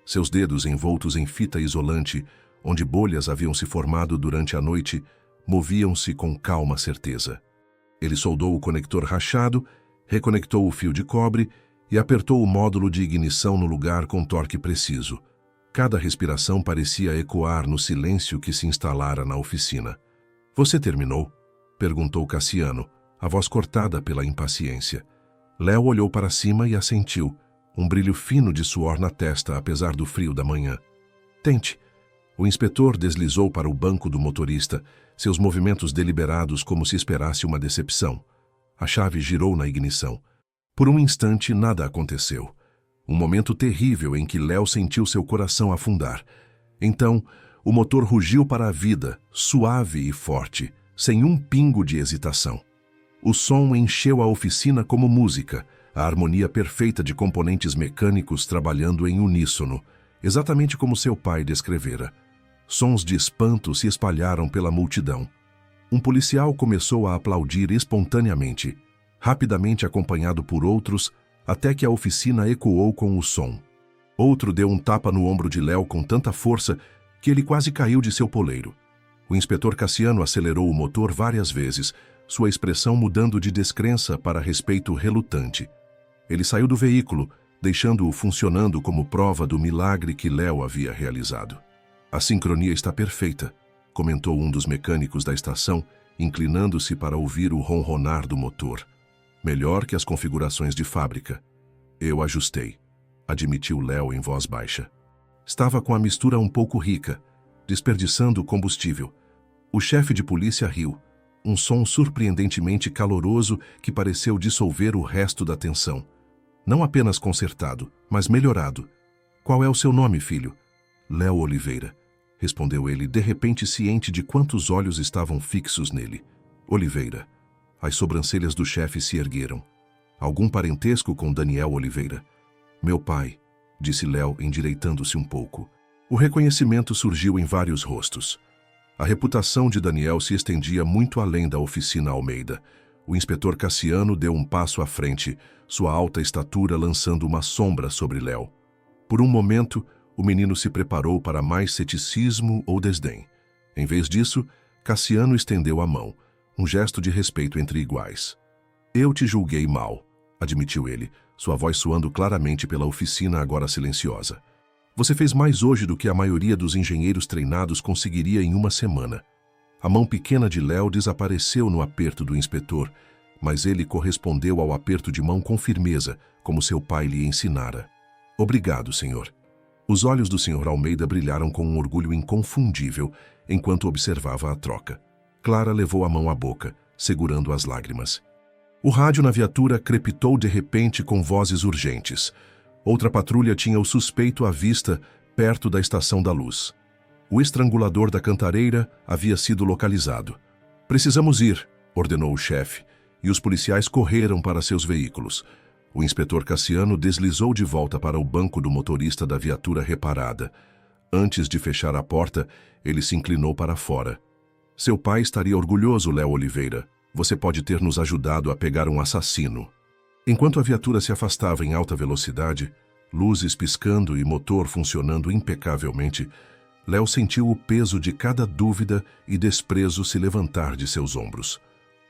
Seus dedos envoltos em fita isolante, onde bolhas haviam se formado durante a noite, moviam-se com calma certeza. Ele soldou o conector rachado, reconectou o fio de cobre e apertou o módulo de ignição no lugar com torque preciso. Cada respiração parecia ecoar no silêncio que se instalara na oficina. — Você terminou? Perguntou Cassiano, a voz cortada pela impaciência. Léo olhou para cima e assentiu, um brilho fino de suor na testa apesar do frio da manhã. — Tente. O inspetor deslizou para o banco do motorista, seus movimentos deliberados como se esperasse uma decepção. A chave girou na ignição. Por um instante, nada aconteceu. Um momento terrível em que Léo sentiu seu coração afundar. Então, o motor rugiu para a vida, suave e forte, sem um pingo de hesitação. O som encheu a oficina como música, a harmonia perfeita de componentes mecânicos trabalhando em uníssono, exatamente como seu pai descrevera. Sons de espanto se espalharam pela multidão. Um policial começou a aplaudir espontaneamente, rapidamente acompanhado por outros, até que a oficina ecoou com o som. Outro deu um tapa no ombro de Léo com tanta força que ele quase caiu de seu poleiro. O inspetor Cassiano acelerou o motor várias vezes, sua expressão mudando de descrença para respeito relutante. Ele saiu do veículo, deixando-o funcionando como prova do milagre que Léo havia realizado. A sincronia está perfeita, comentou um dos mecânicos da estação, inclinando-se para ouvir o ronronar do motor. Melhor que as configurações de fábrica. Eu ajustei, admitiu Léo em voz baixa. Estava com a mistura um pouco rica, desperdiçando combustível. O chefe de polícia riu, um som surpreendentemente caloroso que pareceu dissolver o resto da tensão. Não apenas consertado, mas melhorado. Qual é o seu nome, filho? Léo Oliveira, respondeu ele, de repente ciente de quantos olhos estavam fixos nele. Oliveira. As sobrancelhas do chefe se ergueram. Algum parentesco com Daniel Oliveira? Meu pai, disse Léo, endireitando-se um pouco. O reconhecimento surgiu em vários rostos. A reputação de Daniel se estendia muito além da oficina Almeida. O inspetor Cassiano deu um passo à frente, sua alta estatura lançando uma sombra sobre Léo. Por um momento, o menino se preparou para mais ceticismo ou desdém. Em vez disso, Cassiano estendeu a mão, um gesto de respeito entre iguais. Eu te julguei mal, admitiu ele, sua voz soando claramente pela oficina agora silenciosa. Você fez mais hoje do que a maioria dos engenheiros treinados conseguiria em uma semana. A mão pequena de Léo desapareceu no aperto do inspetor, mas ele correspondeu ao aperto de mão com firmeza, como seu pai lhe ensinara. Obrigado, senhor. Os olhos do Sr. Almeida brilharam com um orgulho inconfundível enquanto observava a troca. Clara levou a mão à boca, segurando as lágrimas. O rádio na viatura crepitou de repente com vozes urgentes. Outra patrulha tinha o suspeito à vista, perto da Estação da Luz. O estrangulador da cantareira havia sido localizado. Precisamos ir, ordenou o chefe, e os policiais correram para seus veículos. O inspetor Cassiano deslizou de volta para o banco do motorista da viatura reparada. Antes de fechar a porta, ele se inclinou para fora. Seu pai estaria orgulhoso, Léo Oliveira. Você pode ter nos ajudado a pegar um assassino. Enquanto a viatura se afastava em alta velocidade, luzes piscando e motor funcionando impecavelmente, Léo sentiu o peso de cada dúvida e desprezo se levantar de seus ombros.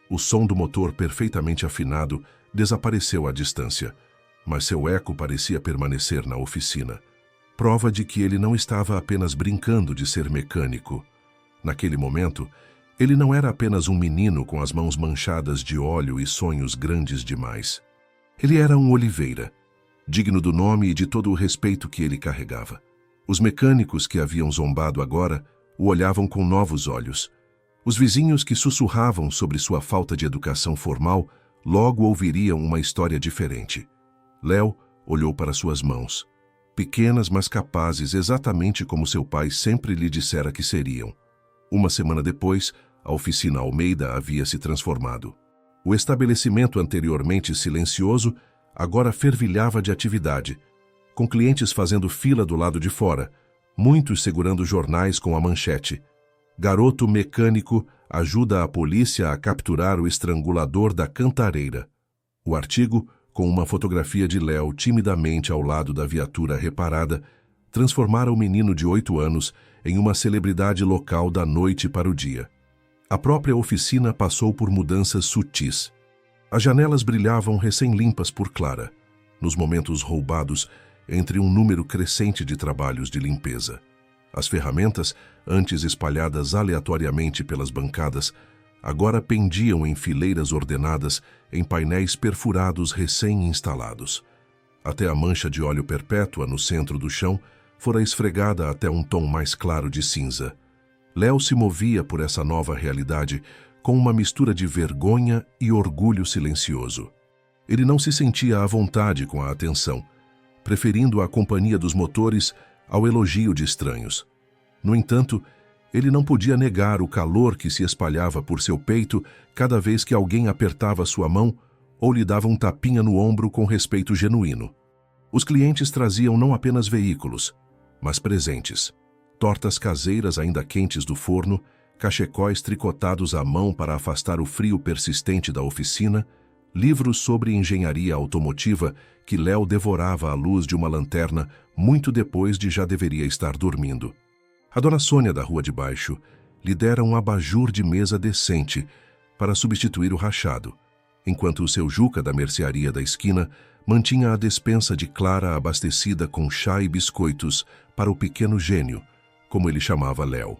O som do motor perfeitamente afinado desapareceu à distância, mas seu eco parecia permanecer na oficina. Prova de que ele não estava apenas brincando de ser mecânico. Naquele momento, ele não era apenas um menino com as mãos manchadas de óleo e sonhos grandes demais. Ele era um Oliveira, digno do nome e de todo o respeito que ele carregava. Os mecânicos que haviam zombado agora o olhavam com novos olhos. Os vizinhos que sussurravam sobre sua falta de educação formal logo ouviriam uma história diferente. Léo olhou para suas mãos, pequenas mas capazes exatamente como seu pai sempre lhe dissera que seriam. Uma semana depois, a oficina Almeida havia se transformado. O estabelecimento anteriormente silencioso agora fervilhava de atividade, com clientes fazendo fila do lado de fora, muitos segurando jornais com a manchete: Garoto mecânico ajuda a polícia a capturar o estrangulador da Cantareira. O artigo, com uma fotografia de Léo timidamente ao lado da viatura reparada, transformara o menino de 8 anos em uma celebridade local da noite para o dia. A própria oficina passou por mudanças sutis. As janelas brilhavam recém-limpas por Clara, nos momentos roubados entre um número crescente de trabalhos de limpeza. As ferramentas, antes espalhadas aleatoriamente pelas bancadas, agora pendiam em fileiras ordenadas em painéis perfurados recém-instalados. Até a mancha de óleo perpétua no centro do chão fora esfregada até um tom mais claro de cinza. Léo se movia por essa nova realidade com uma mistura de vergonha e orgulho silencioso. Ele não se sentia à vontade com a atenção, preferindo a companhia dos motores ao elogio de estranhos. No entanto, ele não podia negar o calor que se espalhava por seu peito cada vez que alguém apertava sua mão ou lhe dava um tapinha no ombro com respeito genuíno. Os clientes traziam não apenas veículos, mas presentes. Tortas caseiras ainda quentes do forno, cachecóis tricotados à mão para afastar o frio persistente da oficina, livros sobre engenharia automotiva que Léo devorava à luz de uma lanterna muito depois de já deveria estar dormindo. A dona Sônia da rua de baixo lhe dera um abajur de mesa decente para substituir o rachado, enquanto o seu Juca da mercearia da esquina mantinha a despensa de Clara abastecida com chá e biscoitos para o pequeno gênio, como ele chamava Léo.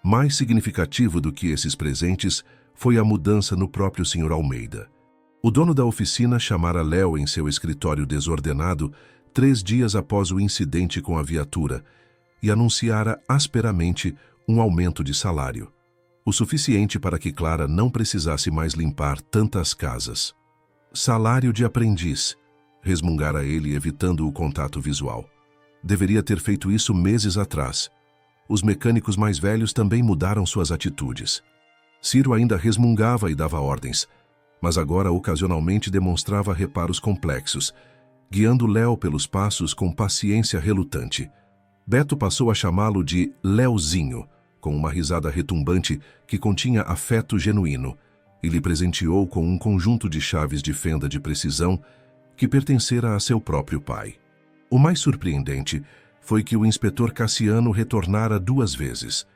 Mais significativo do que esses presentes foi a mudança no próprio Sr. Almeida. O dono da oficina chamara Léo em seu escritório desordenado 3 dias após o incidente com a viatura e anunciara asperamente um aumento de salário, o suficiente para que Clara não precisasse mais limpar tantas casas. Salário de aprendiz, resmungara ele, evitando o contato visual. Deveria ter feito isso meses atrás. Os mecânicos mais velhos também mudaram suas atitudes. Ciro ainda resmungava e dava ordens, mas agora ocasionalmente demonstrava reparos complexos, guiando Léo pelos passos com paciência relutante. Beto passou a chamá-lo de Léozinho, com uma risada retumbante que continha afeto genuíno, e lhe presenteou com um conjunto de chaves de fenda de precisão que pertencera a seu próprio pai. O mais surpreendente foi que o inspetor Cassiano retornara 2 vezes.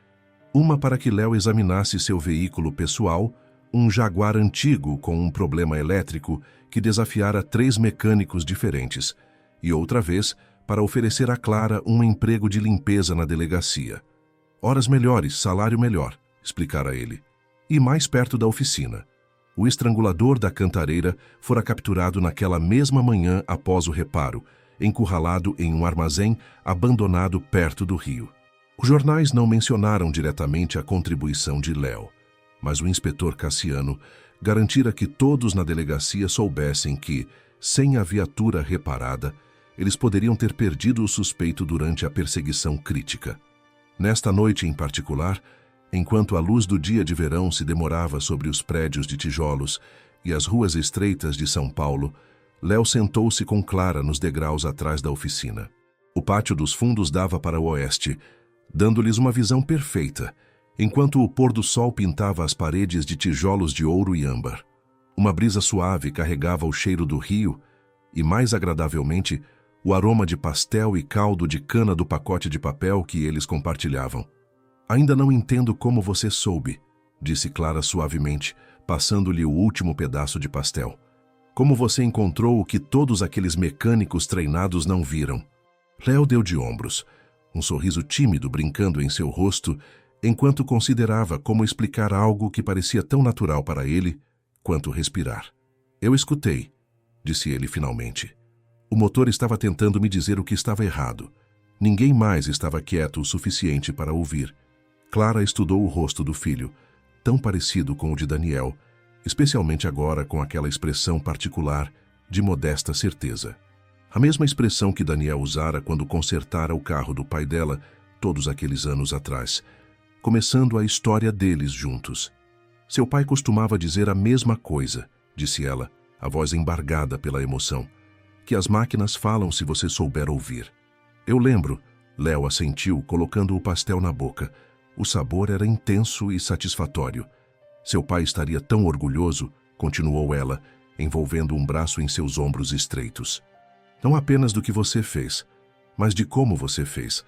Uma para que Léo examinasse seu veículo pessoal, um Jaguar antigo com um problema elétrico que desafiara 3 mecânicos diferentes, e outra vez para oferecer a Clara um emprego de limpeza na delegacia. Horas melhores, salário melhor, explicara ele. E mais perto da oficina. O estrangulador da Cantareira fora capturado naquela mesma manhã após o reparo, encurralado em um armazém abandonado perto do rio. Os jornais não mencionaram diretamente a contribuição de Léo, mas o inspetor Cassiano garantira que todos na delegacia soubessem que, sem a viatura reparada, eles poderiam ter perdido o suspeito durante a perseguição crítica. Nesta noite em particular, Enquanto a luz do dia de verão se demorava sobre os prédios de tijolos e as ruas estreitas de São Paulo, Léo sentou-se com Clara nos degraus atrás da oficina. O pátio dos fundos dava para o oeste, dando-lhes uma visão perfeita, enquanto o pôr do sol pintava as paredes de tijolos de ouro e âmbar. Uma brisa suave carregava o cheiro do rio e, mais agradavelmente, o aroma de pastel e caldo de cana do pacote de papel que eles compartilhavam. «Ainda não entendo como você soube», disse Clara suavemente, passando-lhe o último pedaço de pastel. «Como você encontrou o que todos aqueles mecânicos treinados não viram?» Léo deu de ombros, um sorriso tímido brincando em seu rosto, enquanto considerava como explicar algo que parecia tão natural para ele quanto respirar. «Eu escutei», disse ele finalmente. O motor estava tentando me dizer o que estava errado. Ninguém mais estava quieto o suficiente para ouvir. Clara estudou o rosto do filho, tão parecido com o de Daniel, especialmente agora com aquela expressão particular de modesta certeza. A mesma expressão que Daniel usara quando consertara o carro do pai dela todos aqueles anos atrás, começando a história deles juntos. Seu pai costumava dizer a mesma coisa, disse ela, a voz embargada pela emoção, que as máquinas falam se você souber ouvir. Eu lembro, Léo assentiu, colocando o pastel na boca. O sabor era intenso e satisfatório. Seu pai estaria tão orgulhoso, continuou ela, envolvendo um braço em seus ombros estreitos. Não apenas do que você fez, mas de como você fez,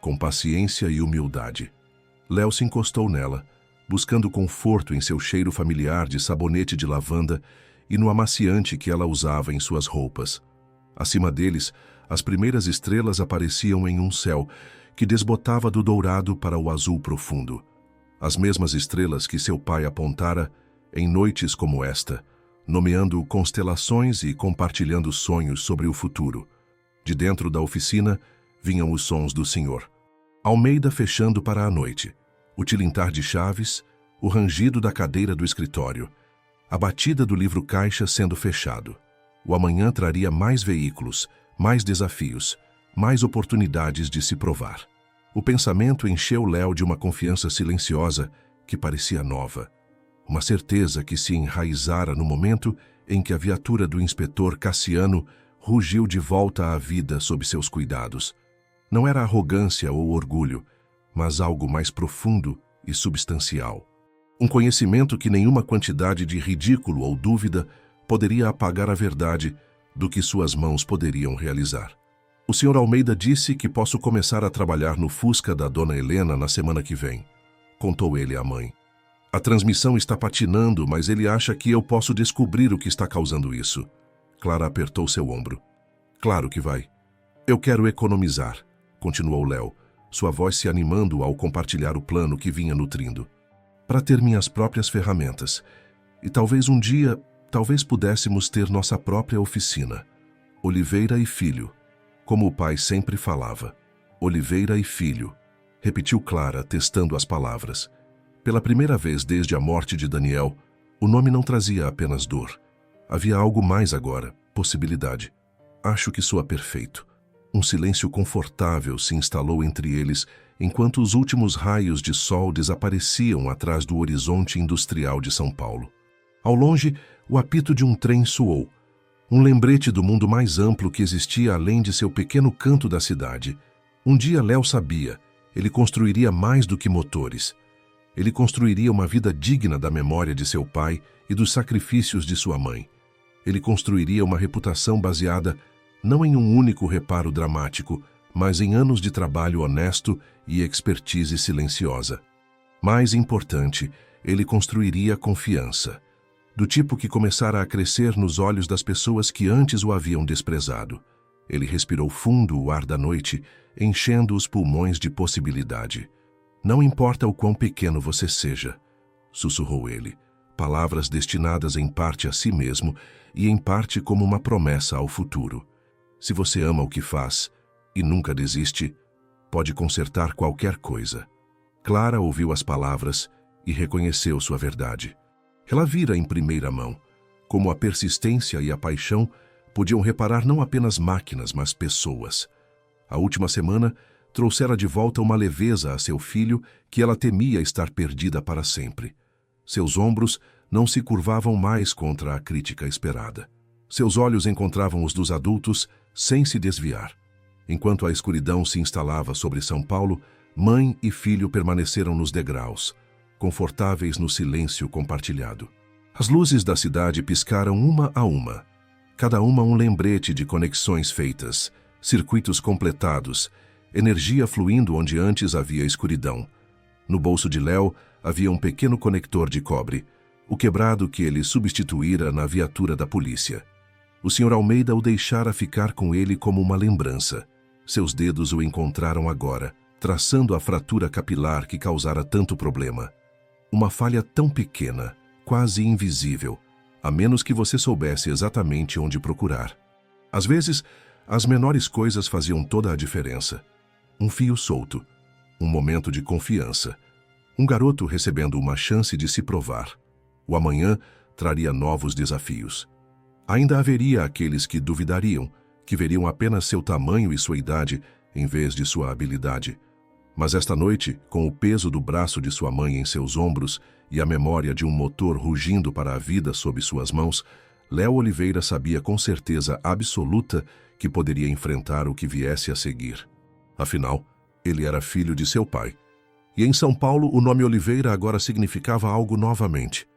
com paciência e humildade. Léo se encostou nela, buscando conforto em seu cheiro familiar de sabonete de lavanda e no amaciante que ela usava em suas roupas. Acima deles, as primeiras estrelas apareciam em um céu que desbotava do dourado para o azul profundo. As mesmas estrelas que seu pai apontara em noites como esta, nomeando constelações e compartilhando sonhos sobre o futuro. De dentro da oficina vinham os sons do senhor. Almeida fechando para a noite, o tilintar de chaves, o rangido da cadeira do escritório, a batida do livro-caixa sendo fechado. O amanhã traria mais veículos, mais desafios, mais oportunidades de se provar. O pensamento encheu Léo de uma confiança silenciosa que parecia nova. Uma certeza que se enraizara no momento em que a viatura do inspetor Cassiano rugiu de volta à vida sob seus cuidados. Não era arrogância ou orgulho, mas algo mais profundo e substancial. Um conhecimento que nenhuma quantidade de ridículo ou dúvida poderia apagar a verdade do que suas mãos poderiam realizar. O Sr. Almeida disse que posso começar a trabalhar no Fusca da Dona Helena na semana que vem, contou ele à mãe. A transmissão está patinando, mas ele acha que eu posso descobrir o que está causando isso. Clara apertou seu ombro. Claro que vai. Eu quero economizar, continuou Léo, sua voz se animando ao compartilhar o plano que vinha nutrindo. Para ter minhas próprias ferramentas. E talvez um dia, talvez pudéssemos ter nossa própria oficina. Oliveira e Filho, como o pai sempre falava. Oliveira e Filho, repetiu Clara, testando as palavras. Pela primeira vez desde a morte de Daniel, o nome não trazia apenas dor. Havia algo mais agora, possibilidade. Acho que soa perfeito. Um silêncio confortável se instalou entre eles, enquanto os últimos raios de sol desapareciam atrás do horizonte industrial de São Paulo. Ao longe, o apito de um trem soou. Um lembrete do mundo mais amplo que existia além de seu pequeno canto da cidade. Um dia Léo sabia, ele construiria mais do que motores. Ele construiria uma vida digna da memória de seu pai e dos sacrifícios de sua mãe. Ele construiria uma reputação baseada não em um único reparo dramático, mas em anos de trabalho honesto e expertise silenciosa. Mais importante, ele construiria confiança, do tipo que começara a crescer nos olhos das pessoas que antes o haviam desprezado. Ele respirou fundo o ar da noite, enchendo os pulmões de possibilidade. Não importa o quão pequeno você seja, sussurrou ele, palavras destinadas em parte a si mesmo e em parte como uma promessa ao futuro. Se você ama o que faz e nunca desiste, pode consertar qualquer coisa. Clara ouviu as palavras e reconheceu sua verdade. Ela vira em primeira mão como a persistência e a paixão podiam reparar não apenas máquinas, mas pessoas. A última semana trouxera de volta uma leveza a seu filho que ela temia estar perdida para sempre. Seus ombros não se curvavam mais contra a crítica esperada. Seus olhos encontravam os dos adultos sem se desviar. Enquanto a escuridão se instalava sobre São Paulo, mãe e filho permaneceram nos degraus, confortáveis no silêncio compartilhado. As luzes da cidade piscaram uma a uma, cada uma um lembrete de conexões feitas, circuitos completados, energia fluindo onde antes havia escuridão. No bolso de Léo havia um pequeno conector de cobre, o quebrado que ele substituíra na viatura da polícia. O Sr. Almeida o deixara ficar com ele como uma lembrança. Seus dedos o encontraram agora, traçando a fratura capilar que causara tanto problema. Uma falha tão pequena, quase invisível, a menos que você soubesse exatamente onde procurar. Às vezes, as menores coisas faziam toda a diferença. Um fio solto, um momento de confiança, um garoto recebendo uma chance de se provar. O amanhã traria novos desafios. Ainda haveria aqueles que duvidariam, que veriam apenas seu tamanho e sua idade em vez de sua habilidade. Mas esta noite, com o peso do braço de sua mãe em seus ombros e a memória de um motor rugindo para a vida sob suas mãos, Léo Oliveira sabia com certeza absoluta que poderia enfrentar o que viesse a seguir. Afinal, ele era filho de seu pai. E em São Paulo, o nome Oliveira agora significava algo novamente.